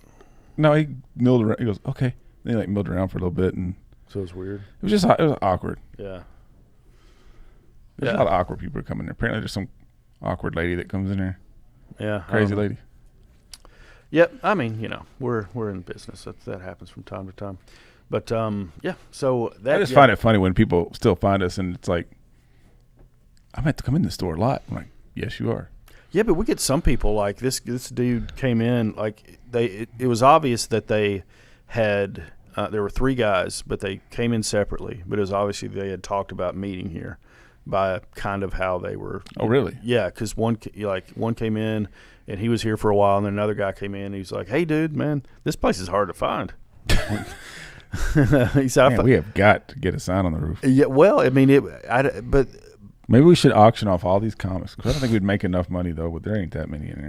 No, he milled around. He goes, "Okay." Then he like milled around for a little bit, and So it's weird. it was awkward. Yeah. There's a lot of awkward people coming there. Apparently, there's some awkward lady that comes in there. Yeah. Crazy lady. Yep. I mean, we're in business. That happens from time to time. But yeah. So that I just find it funny when people still find us, and it's like, I'm going to come in the store a lot. I'm like, yes, you are. Yeah, but we get some people like this dude came in like it was obvious that they had there were 3 guys, but they came in separately. But it was obviously they had talked about meeting here by kind of how they were. Oh, really? Yeah, because one came in and he was here for a while, and then another guy came in and he's like, "Hey, dude, man, this place is hard to find." He said, Man, we have got to get a sign on the roof. "Yeah, well, I mean, but Maybe we should auction off all these comics. 'Cause I don't think we'd make enough money, though, but there ain't that many in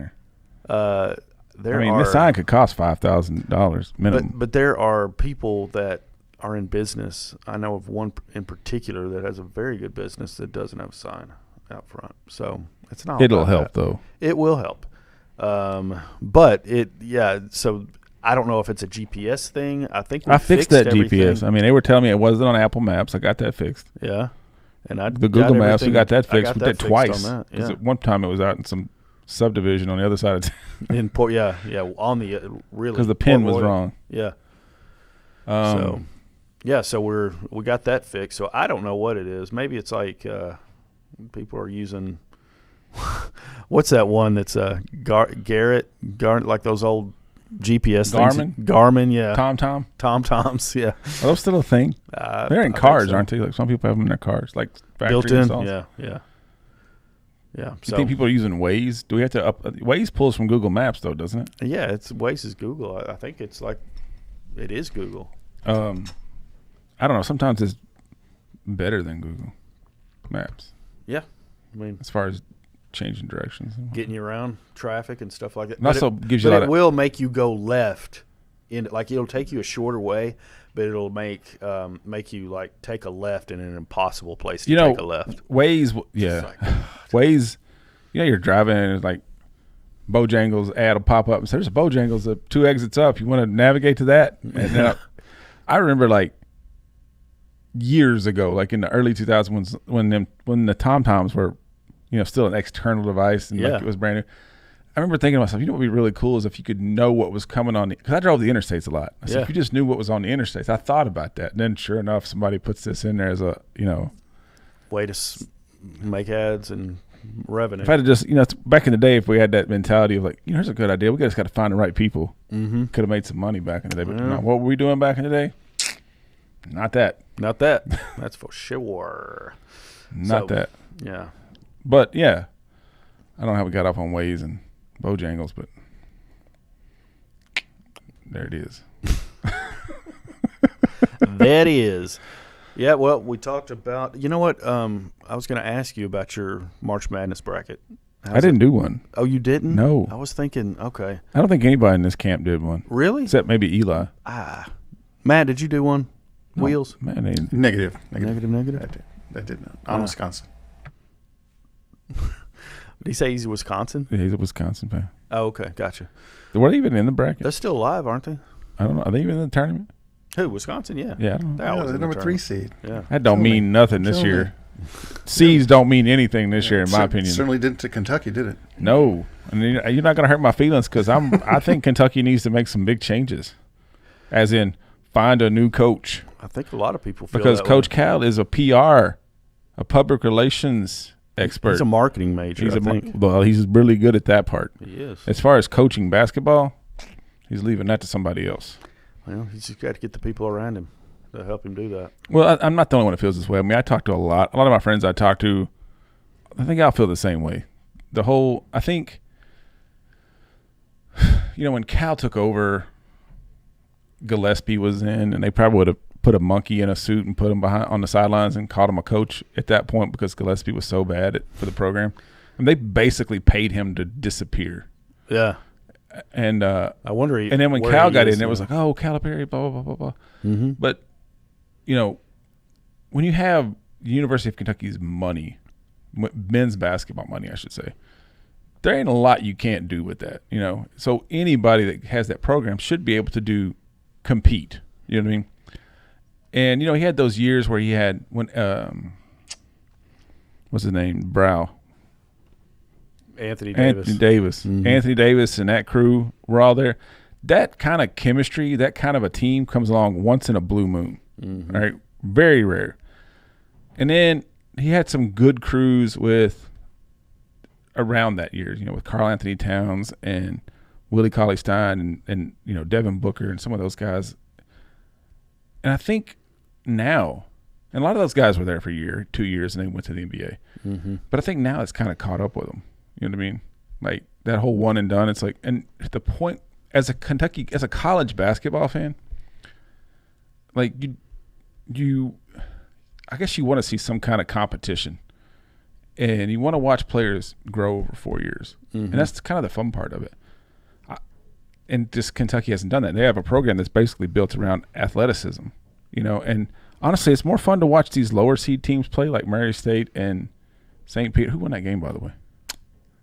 there. This sign could cost $5,000 minimum. But there are people that are in business. I know of one in particular that has a very good business that doesn't have a sign out front. So it's not. It'll about help, that. though. It will help. But so I don't know if it's a GPS thing. I think I fixed that everything. GPS. I mean, they were telling me it wasn't on Apple Maps. I got that fixed. Yeah. And The Google Maps, we got that fixed. We did fixed twice. on that. Because Yeah. at one time it was out in some subdivision on the other side of town. In Port, yeah, on the really Because the pin Port was Royal. wrong. Yeah. So we got that fixed. So I don't know what it is. Maybe it's like people are using what's that one that's Garrett like those old GPS Garmin? things. Garmin, yeah. TomTom? Yeah. Are those still a thing? They're in I think cars, so. aren't they? Like some people have them in their cars, like factory Built in. installs. Yeah. You So think people are using Waze? Do we have to Waze pulls from Google Maps though, doesn't it? yeah, it's Waze is Google. I think it's like it is Google. I don't know. Sometimes it's better than Google Maps Yeah. I mean, as far as changing directions. getting you around traffic and stuff like that. It also gives you a but lot it of. will make you go left. Like it'll take you a shorter way, but it'll make you like take a left in an impossible place to take a left. Waze, yeah. Waze, you're driving and it's like Bojangles ad will pop up and say, there's a Bojangles 2 exits up. You want to navigate to that? And then I remember like years ago, like in the early 2000s when the TomToms were, still an external device and like it was brand new. I remember thinking to myself, what would be really cool is if you could know what was coming on because I drove the interstates a lot. I said, if you just knew what was on the interstates, I thought about that. And then sure enough, somebody puts this in there as a, way to make ads and revenue. If I had just, back in the day, if we had that mentality of like, here's a good idea, we just got to find the right people. Mm-hmm. Could have made some money back in the day. But what were we doing back in the day? Not that. That's for sure. Not that. Yeah. But yeah, I don't know how we got off on Waze and Bojangles, but there it is. That is. Yeah, well, we talked about, you know what? I was going to ask you about your March Madness bracket. I didn't do one. Oh, you didn't? No. I was thinking, okay. I don't think anybody in this camp did one. Really? Except maybe Eli. Matt, did you do one? No, Wheels? Man, Negative. Negative. I did not. On Wisconsin. Did he say he's a Wisconsin? he's a Wisconsin fan. Oh, okay, gotcha. Were they even in the bracket? They're still alive, aren't they? I don't know. Are they even in the tournament? Who? Wisconsin? Yeah. Yeah, I don't know. They're always they're in the number 3 tournament. seed. Yeah. That don't Kill me. mean nothing this Kill me. year. Seeds don't mean anything this year, in my opinion. Certainly didn't to Kentucky, did it? No, I mean, you're not going to hurt my feelings because I think Kentucky needs to make some big changes, as in find a new coach. I think a lot of people feel Because that Coach way. Cal is a PR, a public relations expert. He's a marketing major. I think Well, he's really good at that part. he is. As far as coaching basketball, he's leaving that to somebody else. Well, he's just got to get the people around him to help him do that. Well, I'm not the only one that feels this way. I mean, I talk to a lot of my friends I talk to, I think I'll feel the same way. I think, when Cal took over, Gillespie was in, and they probably would have put a monkey in a suit and put him behind on the sidelines and called him a coach at that point because Gillespie was so bad for the program. And they basically paid him to disappear. Yeah. And I wonder. and then when where Cal he got is in, it was now. like, oh, Calipari, blah, blah, blah, blah, blah. Mm-hmm. But, when you have the University of Kentucky's money, men's basketball money, I should say, there ain't a lot you can't do with that, So anybody that has that program should be able to compete. You know what I mean? And, he had those years where he had, what's his name? Brow. Anthony Davis. Anthony Davis. Mm-hmm. Anthony Davis and that crew were all there. That kind of chemistry, that kind of a team comes along once in a blue moon. Mm-hmm. All right? Very rare. And then he had some good crews around that year, with Karl Anthony Towns and Willie Cauley-Stein and Devin Booker and some of those guys. And I think now, and a lot of those guys were there for a year, 2 years, and they went to the NBA. Mm-hmm. But I think now it's kind of caught up with them. You know what I mean? Like that whole one and done. It's like, and at the point as a college basketball fan, like you, I guess you want to see some kind of competition, and you want to watch players grow over 4 years, Mm-hmm. and that's kind of the fun part of it. And just Kentucky hasn't done that. They have a program that's basically built around athleticism, And honestly, it's more fun to watch these lower seed teams play, like Murray State and St. Peter. Who won that game, by the way?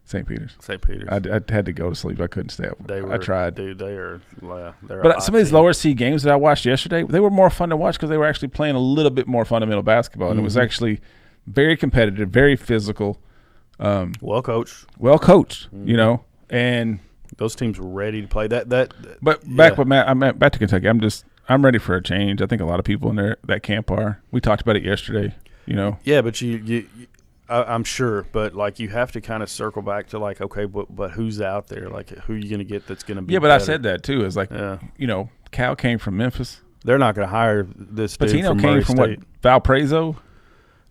St. Peter's. St. Peter's. I had to go to sleep. I couldn't stay up. I tried. Dude, they're But some of these lower seed games that I watched yesterday, they were more fun to watch because they were actually playing a little bit more fundamental basketball, and it was actually very competitive, very physical, well coached. Mm-hmm. And Those teams were ready to play that. But back with Matt, I'm back to Kentucky. I'm ready for a change. I think a lot of people in that camp are. We talked about it yesterday. Yeah, but I'm sure, but like you have to kind of circle back to like, okay, but who's out there? Like, who are you going to get that's going to be? Yeah, but better? I said that too. Is like, Cal came from Memphis. They're not going to hire this dude Patino from came Murray from State. what? Valparaiso.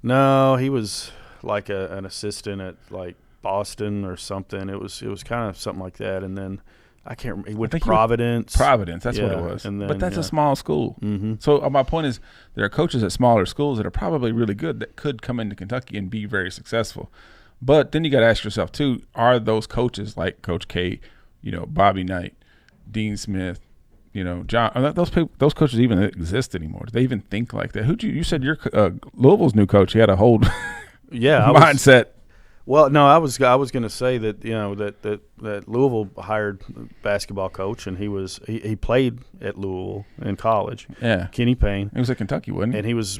No, he was like an assistant at like Boston or something. It was kind of something like that, and then I can't remember. He went to Providence. That's what it Yeah, was. and then, but that's yeah. a small school. Mm-hmm. So my point is, there are coaches at smaller schools that are probably really good that could come into Kentucky and be very successful. But then you got to ask yourself too: are those coaches like Coach K, Bobby Knight, Dean Smith, John? Are those coaches even exist anymore? Do they even think like that? You said your Louisville's new coach? He had a whole mindset. Well, no, I was going to say that that Louisville hired a basketball coach, and he played at Louisville in college. Yeah, Kenny Payne. He was at Kentucky, wasn't he? And he was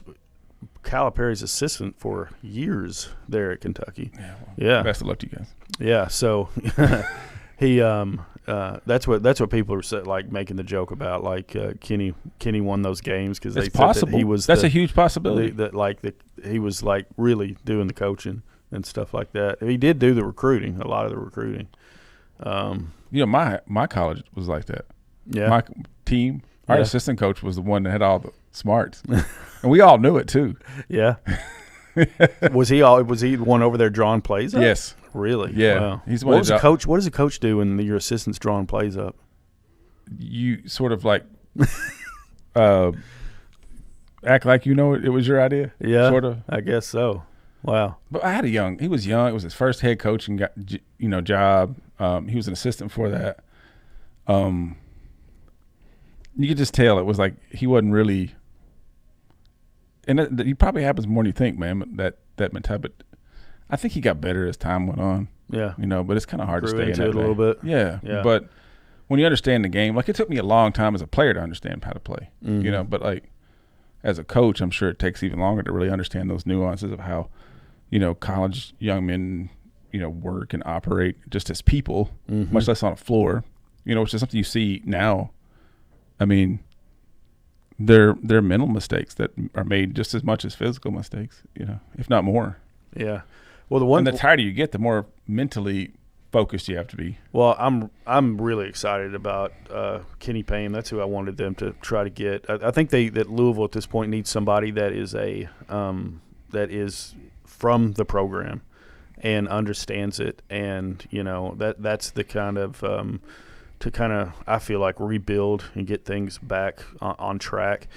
Calipari's assistant for years there at Kentucky. Yeah. Well, Yeah. Best of luck to you guys. Yeah. So he that's what people are like making the joke about. Like Kenny won those games because they It's said possible. that he was That's a huge possibility. He was like really doing the coaching and stuff like that. He did do the recruiting, a lot of the recruiting. My college was like that. Yeah. My team, our Yeah. assistant coach was the one that had all the smarts, and we all knew it too. Yeah. Was he the one over there drawing plays up? Yes. Really? Yeah. Wow. He's What does a coach do when your assistant's drawing plays up? You sort of like act like it was your idea. Yeah. Sort of. I guess so. Wow. But he was young. It was his first head coaching job. He was an assistant for that. You could just tell it was like he wasn't really. And it probably happens more than you think, man. That mentality. But I think he got better as time went on. Yeah. But it's kind of hard to Grew stay in into that it a little bit. Yeah. Yeah. But when you understand the game, like it took me a long time as a player to understand how to play, but like as a coach, I'm sure it takes even longer to really understand those nuances of how, college young men, work and operate just as people, much less on a floor, which is something you see now. I mean, they're mental mistakes that are made just as much as physical mistakes, if not more. Yeah. Well, and the tighter you get, the more mentally focused you have to be. Well, I'm really excited about Kenny Payne. That's who I wanted them to try to get. I think that Louisville at this point needs somebody that is that is from the program and understands it, and that's the kind of to kind of, I feel like, rebuild and get things back on track.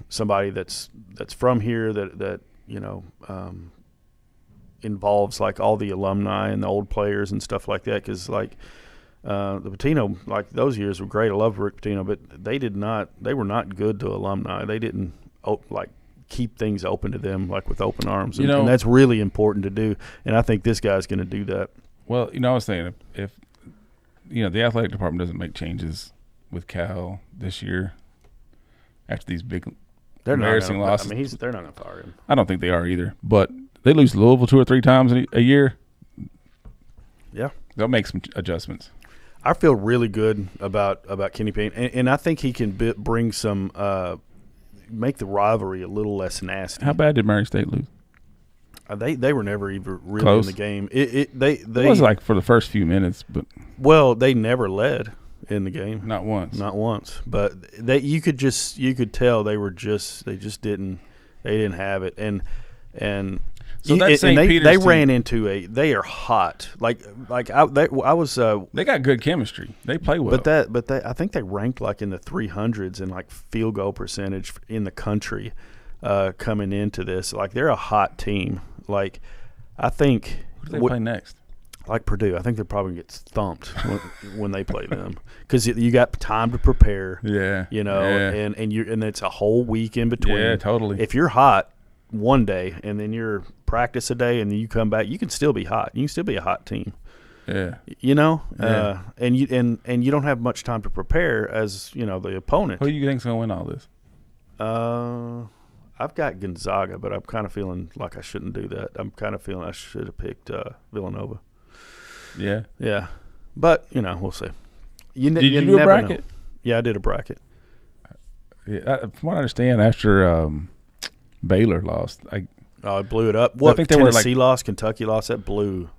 Somebody that's from here that involves like all the alumni and the old players and stuff like that, because like the Pitino, like those years were great. I love Rick Pitino, but they were not good to alumni. They didn't keep things open to them like with open arms, and that's really important to do, and I think this guy's going to do that. Well, I was saying if the athletic department doesn't make changes with Cal this year after these big embarrassing losses, I mean, they're not going to fire him. I don't think they are either, but they lose Louisville 2 or 3 times a year. Yeah, they'll make some adjustments. I feel really good about Kenny Payne, and I think he can bring some make the rivalry a little less nasty. How bad did Murray State lose? They were never even really close in the game. It was like for the first few minutes, but they never led in the game. Not once. But you could tell they didn't have it, and so that's St. Peter's they team. ran into they are hot. They got good chemistry. They play well. But I think they ranked like in the 300s in like field goal percentage in the country coming into this. Like they're a hot team. Like I think who do they play next? Like Purdue, I think they're probably going to get thumped when they play them, because you got time to prepare. Yeah, and it's a whole week in between. Yeah, totally. If you're hot one day and then you're practice a day and then you come back, you can still be hot. You can still be a hot team. Yeah. And you don't have much time to prepare as the opponent. Who do you think's going to win all this? I've got Gonzaga, but I'm kind of feeling like I shouldn't do that. I'm kind of feeling I should have picked Villanova. Yeah. Yeah. But, we'll see. Did you do a bracket? Know. Yeah, I did a bracket. Yeah, from what I understand, after Baylor lost, it blew it up. What, I think they Tennessee lost, Kentucky lost, that blew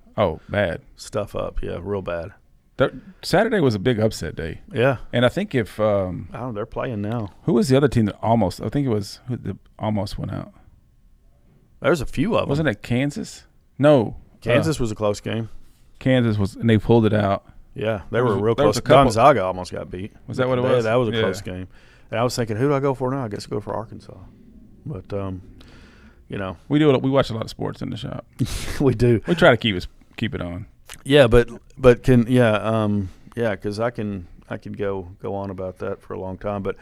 bad stuff up. Yeah, real bad. Saturday was a big upset day. Yeah. And I think if they're playing now. Who was the other team that almost? I think it was who that almost went out. There's a few of them. Wasn't it Kansas? No. Kansas was a close game. Kansas was, and they pulled it out. Yeah, they were real close. Gonzaga almost got beat. Was that what it was? That was a close game. And I was thinking, who do I go for now? I guess I go for Arkansas. But we watch a lot of sports in the shop. We do. We try to keep it on. Yeah, but because I can go on about that for a long time. But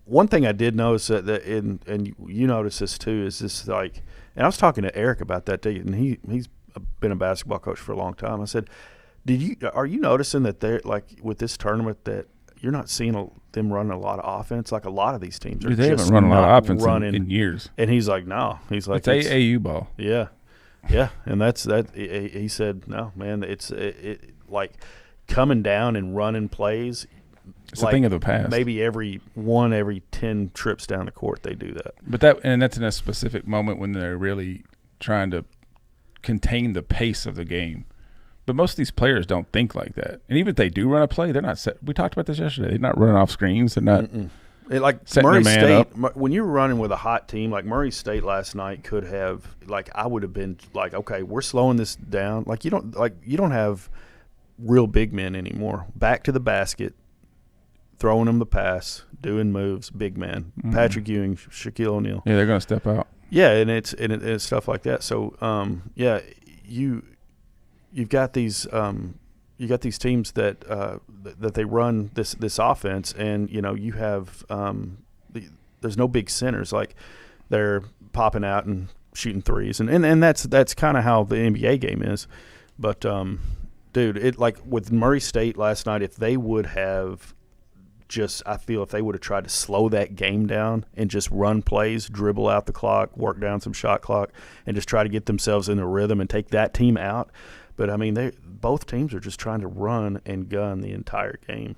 one thing I did notice and you notice this too, is this like, and I was talking to Eric about that day, and he's been a basketball coach for a long time. I said, are you noticing that they're like with this tournament that you're not seeing them running a lot of offense? Like a lot of these teams they haven't run a lot of offense in years. And he's like, no, he's like, it's AAU ball. Yeah. Yeah, and that's that. He said, "No, man, it's like coming down and running plays. It's a thing of the past. Maybe every 10 trips down the court, they do that. But that's in a specific moment when they're really trying to contain the pace of the game. But most of these players don't think like that. And even if they do run a play, they're not set. We talked about this yesterday. They're not running off screens. They're not. Like Murray State, when you're running with a hot team, like Murray State last night could have, like I would have been like, okay, we're slowing this down. Like you don't have real big men anymore. Back to the basket, throwing them the pass, doing moves, big man. Mm-hmm. Patrick Ewing, Shaquille O'Neal. Yeah, they're going to step out. Yeah, and it's stuff like that. So you've got these. You got these teams that they run this offense, and you have there's no big centers, like they're popping out and shooting threes, and that's kind of how the NBA game is. But dude, it like with Murray State last night, if they would have I feel if they would have tried to slow that game down and just run plays, dribble out the clock, work down some shot clock, and just try to get themselves in a rhythm and take that team out. But I mean, both teams are just trying to run and gun the entire game.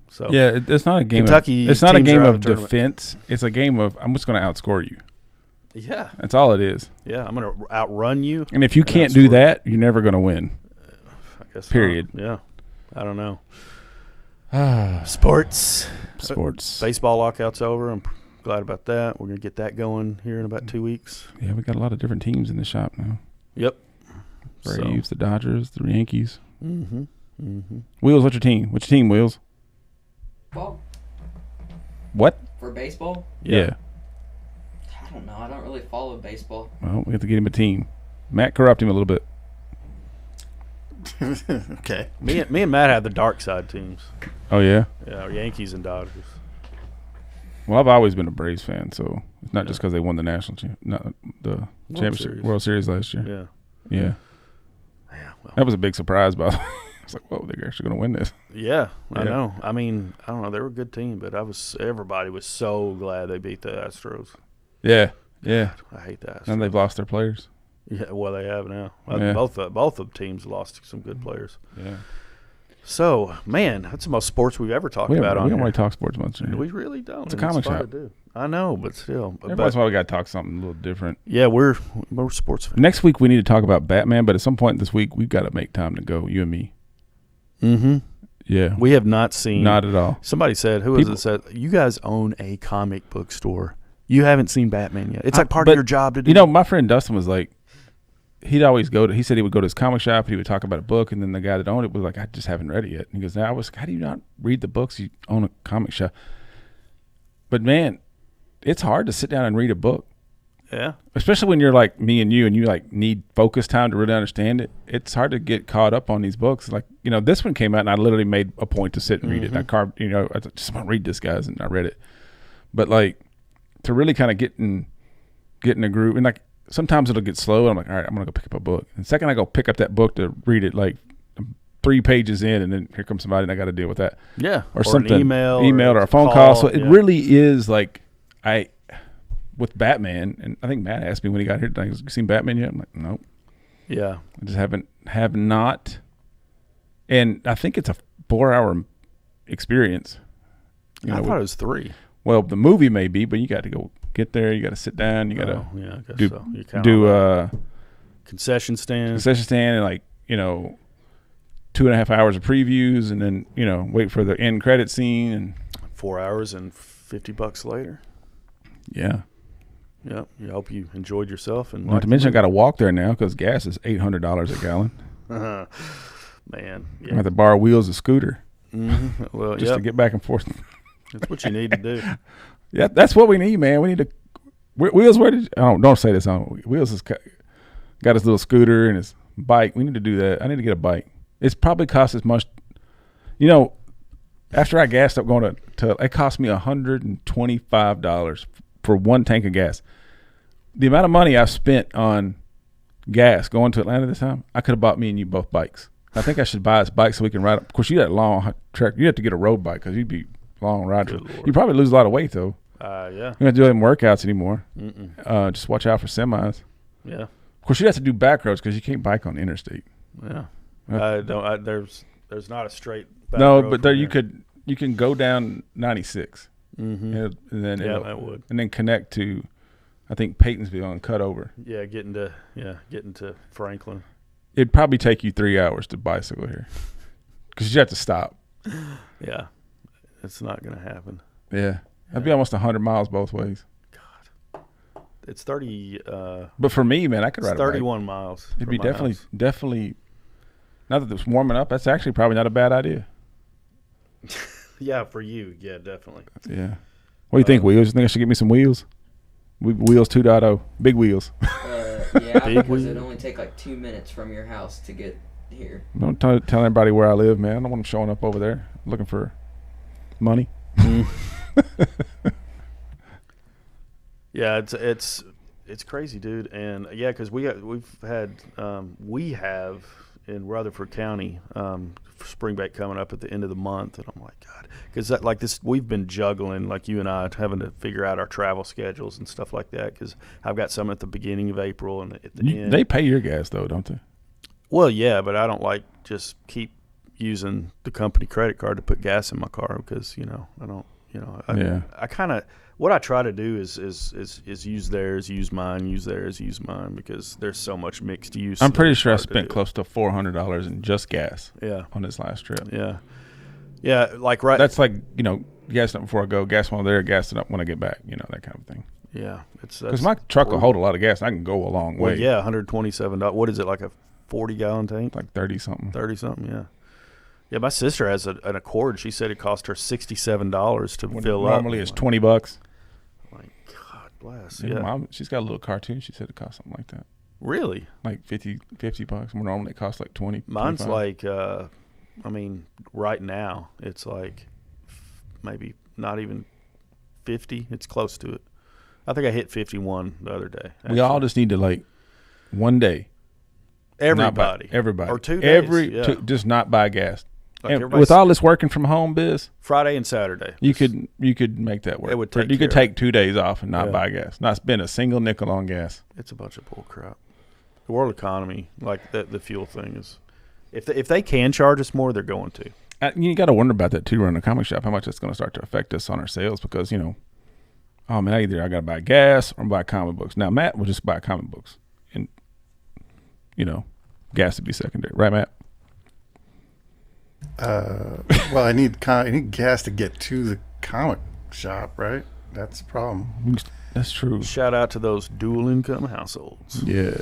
So yeah, it's not a game. Kentucky. It's not a teams game are out of the tournament. defense. It's a game of I'm just going to outscore you. Yeah, That's all it is. yeah. I'm gonna outrun you. And if you can't do that, you're never going to win. I guess Period. not. Yeah, I don't know. Sports. Baseball lockout's over. I'm glad about that. We're gonna get that going here in about 2 weeks. Yeah, we got a lot of different teams in the shop now. Yep. Braves, the Dodgers, the Yankees. Mm-hmm. Mm-hmm. Wheels, what's your team? What's your team, Wheels? Ball What? for baseball. Yeah. I don't know. I don't really follow baseball. Well, we have to get him a team. Matt, corrupt him a little bit. Okay. Me and Matt have the dark side teams. Oh, yeah? Yeah, Yankees and Dodgers. Well, I've always been a Braves fan, so it's not just because they won the the championship Series. World Series last year. Yeah. Yeah. Yeah. Well. That was a big surprise, by the way. I was like, whoa, they're actually going to win this. Yeah, I Yeah. know. I mean, I don't know. They were a good team, but everybody was so glad they beat the Astros. Yeah. Yeah. I hate the Astros. And they've lost their players. Yeah, well, they have now. Yeah. Both of the teams lost some good players. Yeah. So, man, that's the most sports we've ever talked We about don't on here. really talk sports much. Here. We really don't. It's a and comic fun shop. to do. I know, but still. Every once in a while, we got to talk something a little different. Yeah, we're sports fans. Next week, we need to talk about Batman, but at some point this week, we've got to make time to go, you and me. Mm-hmm. Yeah. We have not seen. Not at all. Somebody said, who was it said, you guys own a comic book store. You haven't seen Batman yet. It's like part of your job to do. You know, my friend Dustin was like, he'd always he said he would go to his comic shop and he would talk about a book, and then the guy that owned it was like, I just haven't read it yet. And he goes, how do you not read the books? You own a comic shop. But man, it's hard to sit down and read a book. Yeah. Especially when you're like me and you like need focus time to really understand it. It's hard to get caught up on these books. Like, this one came out and I literally made a point to sit and read it. And I carved, I just want to read this, guys, and I read it. But like, to really kind of get in a groove, and like sometimes it'll get slow. And I'm like, all right, I'm gonna go pick up a book. And the second I go pick up that book to read it, like 3 pages in, and then here comes somebody, and I got to deal with that. Yeah. Or something, an email or a phone call. So it really is like with Batman, and I think Matt asked me when he got here, like, you seen Batman yet? I'm like, nope. Yeah. I just have not. And I think it's a 4-hour experience. I thought it was 3. Well, the movie may be, but you got to go get there. You got to sit down. You got to yeah, I guess do so. You count do on that. Concession stand. concession stand and 2.5 hours of previews, and then wait for the end credit scene, and 4 hours and $50 later. yeah. Yep. You hope you enjoyed yourself. And Not to mention I got to walk there now because gas is $800 a gallon. Man. I Yeah. have to borrow Wheels a scooter Well, just to get back and forth. That's what you need to do. Yeah, that's what we need, man. We need to. Wheels, where did you, don't say this on. Wheels has got his little scooter and his bike. We need to do that. I need to get a bike. It's probably cost as much. After I gassed up going to it cost me $125 for 1 tank of gas. The amount of money I've spent on gas going to Atlanta this time, I could have bought me and you both bikes. I think I should buy us bikes so we can ride. Of course, you got a long track. You have to get a road bike because you'd be long ride. You probably lose a lot of weight though. Yeah. You don't have to do them workouts anymore. Just watch out for semis. Yeah. Of course, you have to do back roads because you can't bike on the interstate. Yeah. There's not a straight back No, road but there from you can go down 96, Mm-hmm. and then that would. and then connect to, I think Paytonsville and cut over. Yeah, getting to Franklin. It'd probably take you 3 hours to bicycle here because you have to stop. Yeah, it's not going to happen. Yeah, that'd be almost 100 miles both ways. It's 30. But for me, man, I could It's ride a bike. 31 miles. It'd from be my definitely house. Now that it's warming up, that's actually probably not a bad idea. Yeah, for you. Yeah, definitely. Yeah. What do you think, Wheels? You think I should get me some wheels? Wheels 2.0. Big wheels. Yeah, Big because wheel. it'd only take like 2 minutes from your house to get here. Don't tell anybody where I live, man. I don't want them showing up over there looking for money. Yeah, it's crazy, dude. And yeah, because we have in Rutherford County. Spring break coming up at the end of the month, and I'm like, God, because we've been juggling, like you and I, having to figure out our travel schedules and stuff like that. Because I've got some at the beginning of April and at the end. They pay your gas though, don't they? Well, yeah, but I don't like just keep using the company credit card to put gas in my car because I don't. I kind of what I try to do is use theirs, use mine, use theirs, use mine because there's so much mixed use. I'm pretty sure I spent close to $400 in just gas. Yeah. On this last trip. Yeah. Yeah, like right. That's like gas up before I go, gas while there, gas it up when I get back. That kind of thing. Yeah, because my truck will hold a lot of gas. And I can go a long way. Well, yeah, $127. What is it, like a 40-gallon tank? Like 30 something. 30 something. Yeah. Yeah, my sister has an Accord. She said it cost her $67 to fill up. Normally it's $20. Like, God bless. Yeah, yeah. Mom, she's got a little cartoon. She said it cost something like that. Really? Like $50. More normally it costs like 20. Mine's 25. like, right now it's like maybe not even 50. It's close to it. I think I hit 51 the other day. Actually. We all just need to like one day. Everybody. Everybody. Or 2 days. Just not buy gas. Like And with all this working from home biz, Friday and Saturday. you could make that work. It would take you could care take 2 days off and not buy gas, not spend a single nickel on gas. It's a bunch of bull crap. The world economy, like the fuel thing is, if they can charge us more, they're going to. You got to wonder about that too, running a comic shop, how much it's going to start to affect us on our sales because, oh man, either I got to buy gas or buy comic books. Now, Matt will just buy comic books and, gas would be secondary. Right, Matt? Well, I need gas to get to the comic shop, right? That's the problem. That's true. Shout out to those dual income households. Yeah.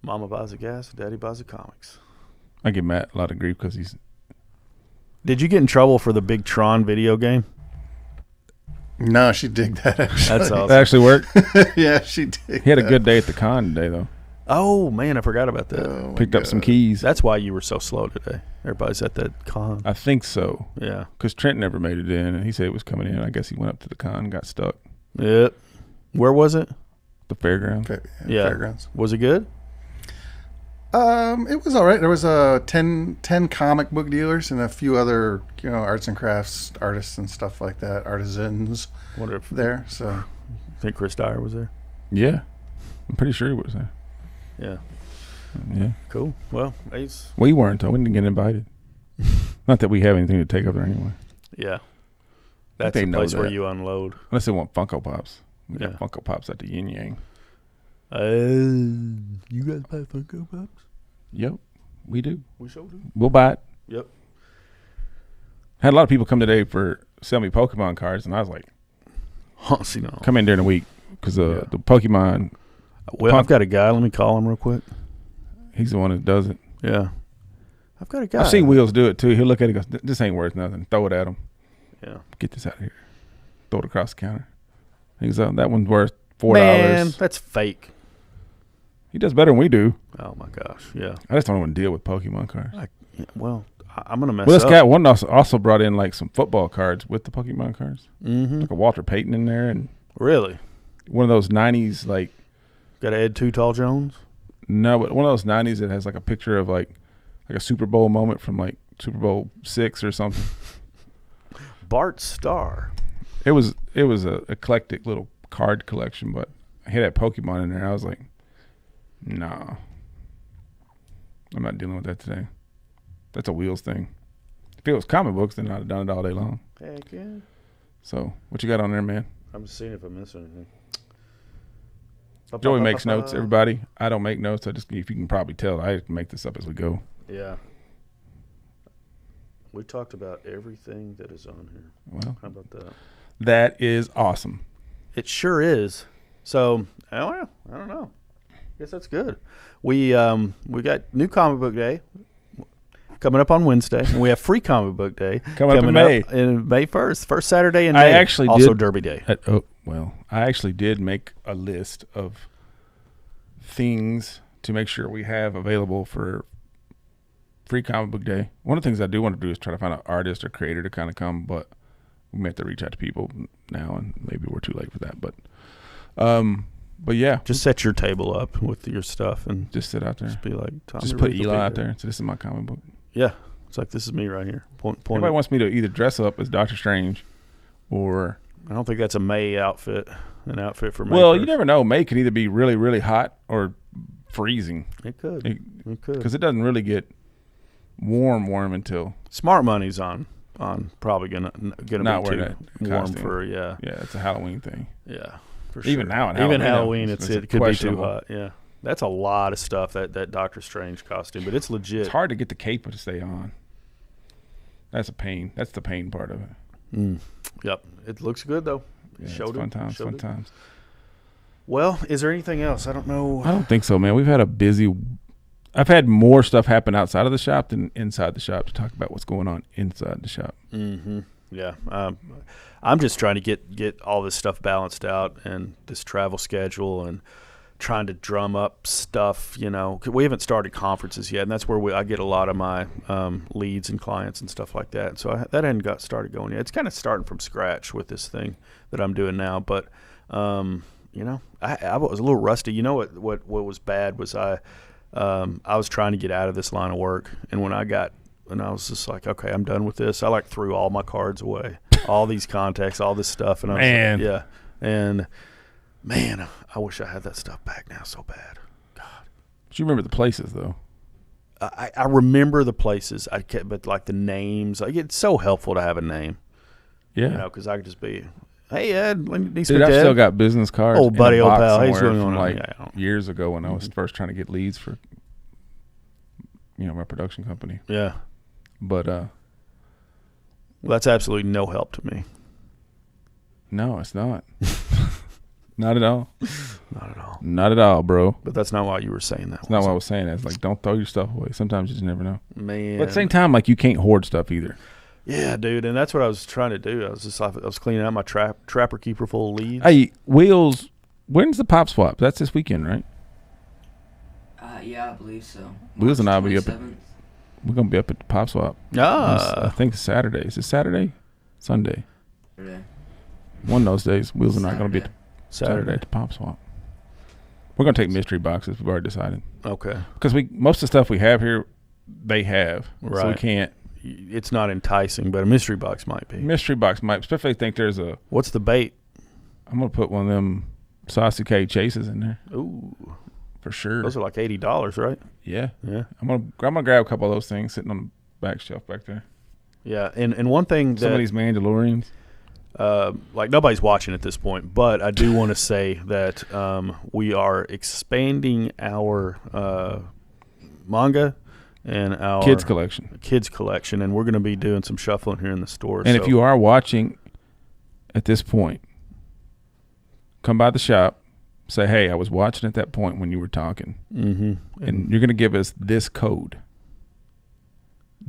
Mama buys the gas, daddy buys the comics. I give Matt a lot of grief because he's... Did you get in trouble for the big Tron video game? No, she did that actually. That's awesome. That actually worked? Yeah, she did. He had a good day at the con today, though. Oh, man, I forgot about that. Oh, Picked up some keys. That's why you were so slow today. Everybody's at that con. I think so. Yeah. Because Trent never made it in, and he said it was coming in. I guess he went up to the con and got stuck. Yep. Where was it? The fairground. Yeah. Fairgrounds. Was it good? It was all right. There was 10 comic book dealers and a few other, arts and crafts artists and stuff like that, artisans Wonder if there. So, I think Chris Dyer was there. Yeah. I'm pretty sure he was there. Yeah. Yeah. Cool. Well, We weren't, though. We didn't get invited. Not that we have anything to take up there anyway. yeah. That's they the know place where that. you unload. Unless they want Funko Pops. We Yeah. got Funko Pops at the Yin Yang. You guys buy Funko Pops? Yep. We do. We sure do. We'll buy it. Yep. Had a lot of people come today for sell me Pokemon cards, and I was like, See, no. come in during the week because the Pokemon, Well, I've got a guy. Let me call him real quick. he's the one that does it. Yeah. I've got a guy. I've seen Wheels do it too. He'll look at it and go, this ain't worth nothing. Throw it at him. Yeah. Get this out of here. Throw it across the counter. He's that one's worth $4. Man, that's fake. He does better than we do. Oh, my gosh. Yeah. I just don't want to deal with Pokemon cards. I'm going to mess Well, this up. guy one also brought in like some football cards with the Pokemon cards. Mm-hmm. Like a Walter Payton in there and Really? one of those 90s like Got to Ed Too Tall Jones? no, but one of those 90s that has like a picture of like a Super Bowl moment from like Super Bowl 6 or something. Bart Starr. It was a eclectic little card collection, but I had that Pokemon in there. I was like, nah, I'm not dealing with that today. That's a Wheels thing. If it was comic books, then I'd have done it all day long. Heck yeah. So what you got on there, man? I'm just seeing if I missed anything. Joey makes notes, everybody. I don't make notes. If you can probably tell, I make this up as we go. Yeah. We talked about everything that is on here. Well, How about that? that is awesome. It sure is. So, I don't know. Guess that's good. We got new comic book day coming up on Wednesday, and we have free comic book day Coming up in May. In May 1st, first Saturday in I May. actually also did- Derby Day. I actually did make a list of things to make sure we have available for free comic book day. One of the things I do want to do is try to find an artist or creator to kind of come, but we may have to reach out to people now, and maybe we're too late for that. But But yeah, Just set your table up with your stuff and just sit out there. just be like, Tom, Just your put Ruth will Eli be out here. there. So this is my comic book. Yeah, it's like, this is me right here. Point. Everybody wants me to either dress up as Doctor Strange or. I don't think that's a May outfit. An outfit for May. Well, you first. never know. May can either be really, really hot or freezing. It could. It- It could. Because it doesn't really get warm until. Smart money's on probably gonna Not be wear too that warm costume. for Yeah, it's a Halloween thing. for Even sure. now in even Halloween, Halloween it's it could be too questionable. hot. Yeah, that's a lot of stuff, that Doctor Strange costume, but it's legit. It's hard to get the cape to stay on. That's a pain. That's the pain part of it. Yep, it looks good though. Yeah, Showed it's fun it. times. Showed Fun it. times. Well, is there anything else? I don't know. I don't think so, man. We've had a busy. I've had more stuff happen outside of the shop than inside the shop to talk about what's going on inside the shop. Mm-hmm. Yeah, I'm just trying to get all this stuff balanced out and this travel schedule and trying to drum up stuff. 'Cause we haven't started conferences yet, and that's where I get a lot of my leads and clients and stuff like that. So that hadn't got started going yet. It's kind of starting from scratch with this thing that I'm doing now. But I was a little rusty. You know what was bad was I was trying to get out of this line of work, and when I was just like, okay, I'm done with this. I threw all my cards away, all these contacts, all this stuff, and I was Man. like, yeah, and man, I wish I had that stuff back now so bad. God, But you remember the places though. I remember the places I kept, but like the names, it's so helpful to have a name, Yeah. because I could just be, hey Ed, Dude, I've still got business cards. Old buddy, in a old box pal. Hey, somewhere what's going from on? like Yeah, I don't- years ago when I was first trying to get leads for, my production company. Yeah, But well, that's absolutely no help to me. no, it's not. Not at all. Not at all. Not at all, bro. But that's not why you were saying that. That's not what I was saying. It's like, don't throw your stuff away. Sometimes you just never know. Man. But at the same time, like, you can't hoard stuff either. Yeah, dude, and that's what I was trying to do. I was cleaning out my trapper keeper full of leads. Hey, Wheels, when's the pop swap? That's this weekend, right? Yeah, I believe so. Wheels and I March will be up 27th. We're going to be up at the pop swap. I Ah, think it's Saturday. Is it Saturday? Sunday. Saturday. One of those days, Wheels and I are going to be at Saturday Saturday. at the pop swap. We're going to take mystery boxes. We've already decided. Okay, Because most of the stuff we have here, they have. So we Right. can't. it's not enticing, but a mystery box might be. Mystery box might, especially think there's a, What's the bait? I'm going to put one of them Sasuke chases in there Ooh, for sure. those are like $80, right? Yeah. Yeah, I'm gonna grab a couple of those things sitting on the back shelf back there. yeah. And one thing Some of that these Mandalorians. like nobody's watching at this point, but I do want to say that we are expanding our manga and our Kids collection, and we're going to be doing some shuffling here in the store. and if you are watching at this point, come by the shop, say, hey, I was watching at that point when you were talking, and you're gonna give us this code.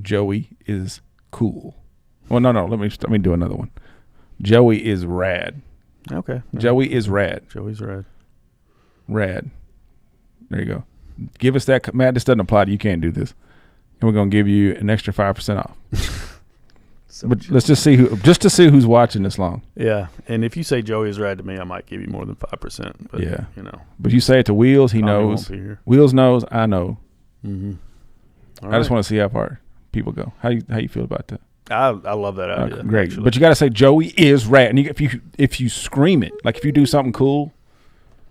Joey is cool. Well, no, let me do another one. Joey is rad. okay, Joey is rad. Joey's red. Rad. There you go. Give us that. Matt, this doesn't apply to you. You can't do this. And we're gonna give you an extra 5% off. So But let's just see who's watching this long. yeah, and if you say Joey is rad to me, I might give you more than 5%. But, Yeah. But you say it to Wheels, he Tommy knows. won't be here. Wheels knows, I know. Mm-hmm. I just want to see how far people go. How you feel about that? I love that idea. Great, actually. but you got to say Joey is rad. And if you scream it, like if you do something cool,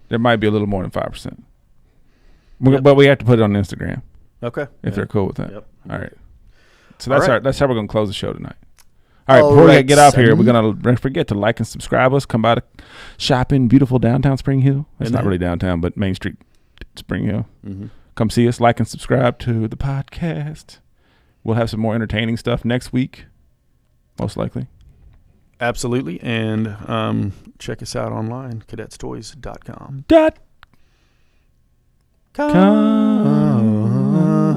there might be a little more than 5%. Yep. But we have to put it on Instagram Okay. if they're cool with that. Yep. All right. So All that's right. that's how we're gonna close the show tonight. All right. All Before we right, get off here, son. we're gonna don't forget to like and subscribe us. Come by to shop in beautiful downtown Spring Hill. It's Isn't not it? really downtown, but Main Street, Spring Hill. Mm-hmm. Come see us. Like and subscribe to the podcast. We'll have some more entertaining stuff next week, most likely. Absolutely. And check us out online, cadetstoys.com.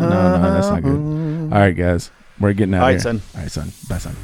No, that's not good. All right, guys. We're getting out All of right, here. son. All right, son. Bye, son.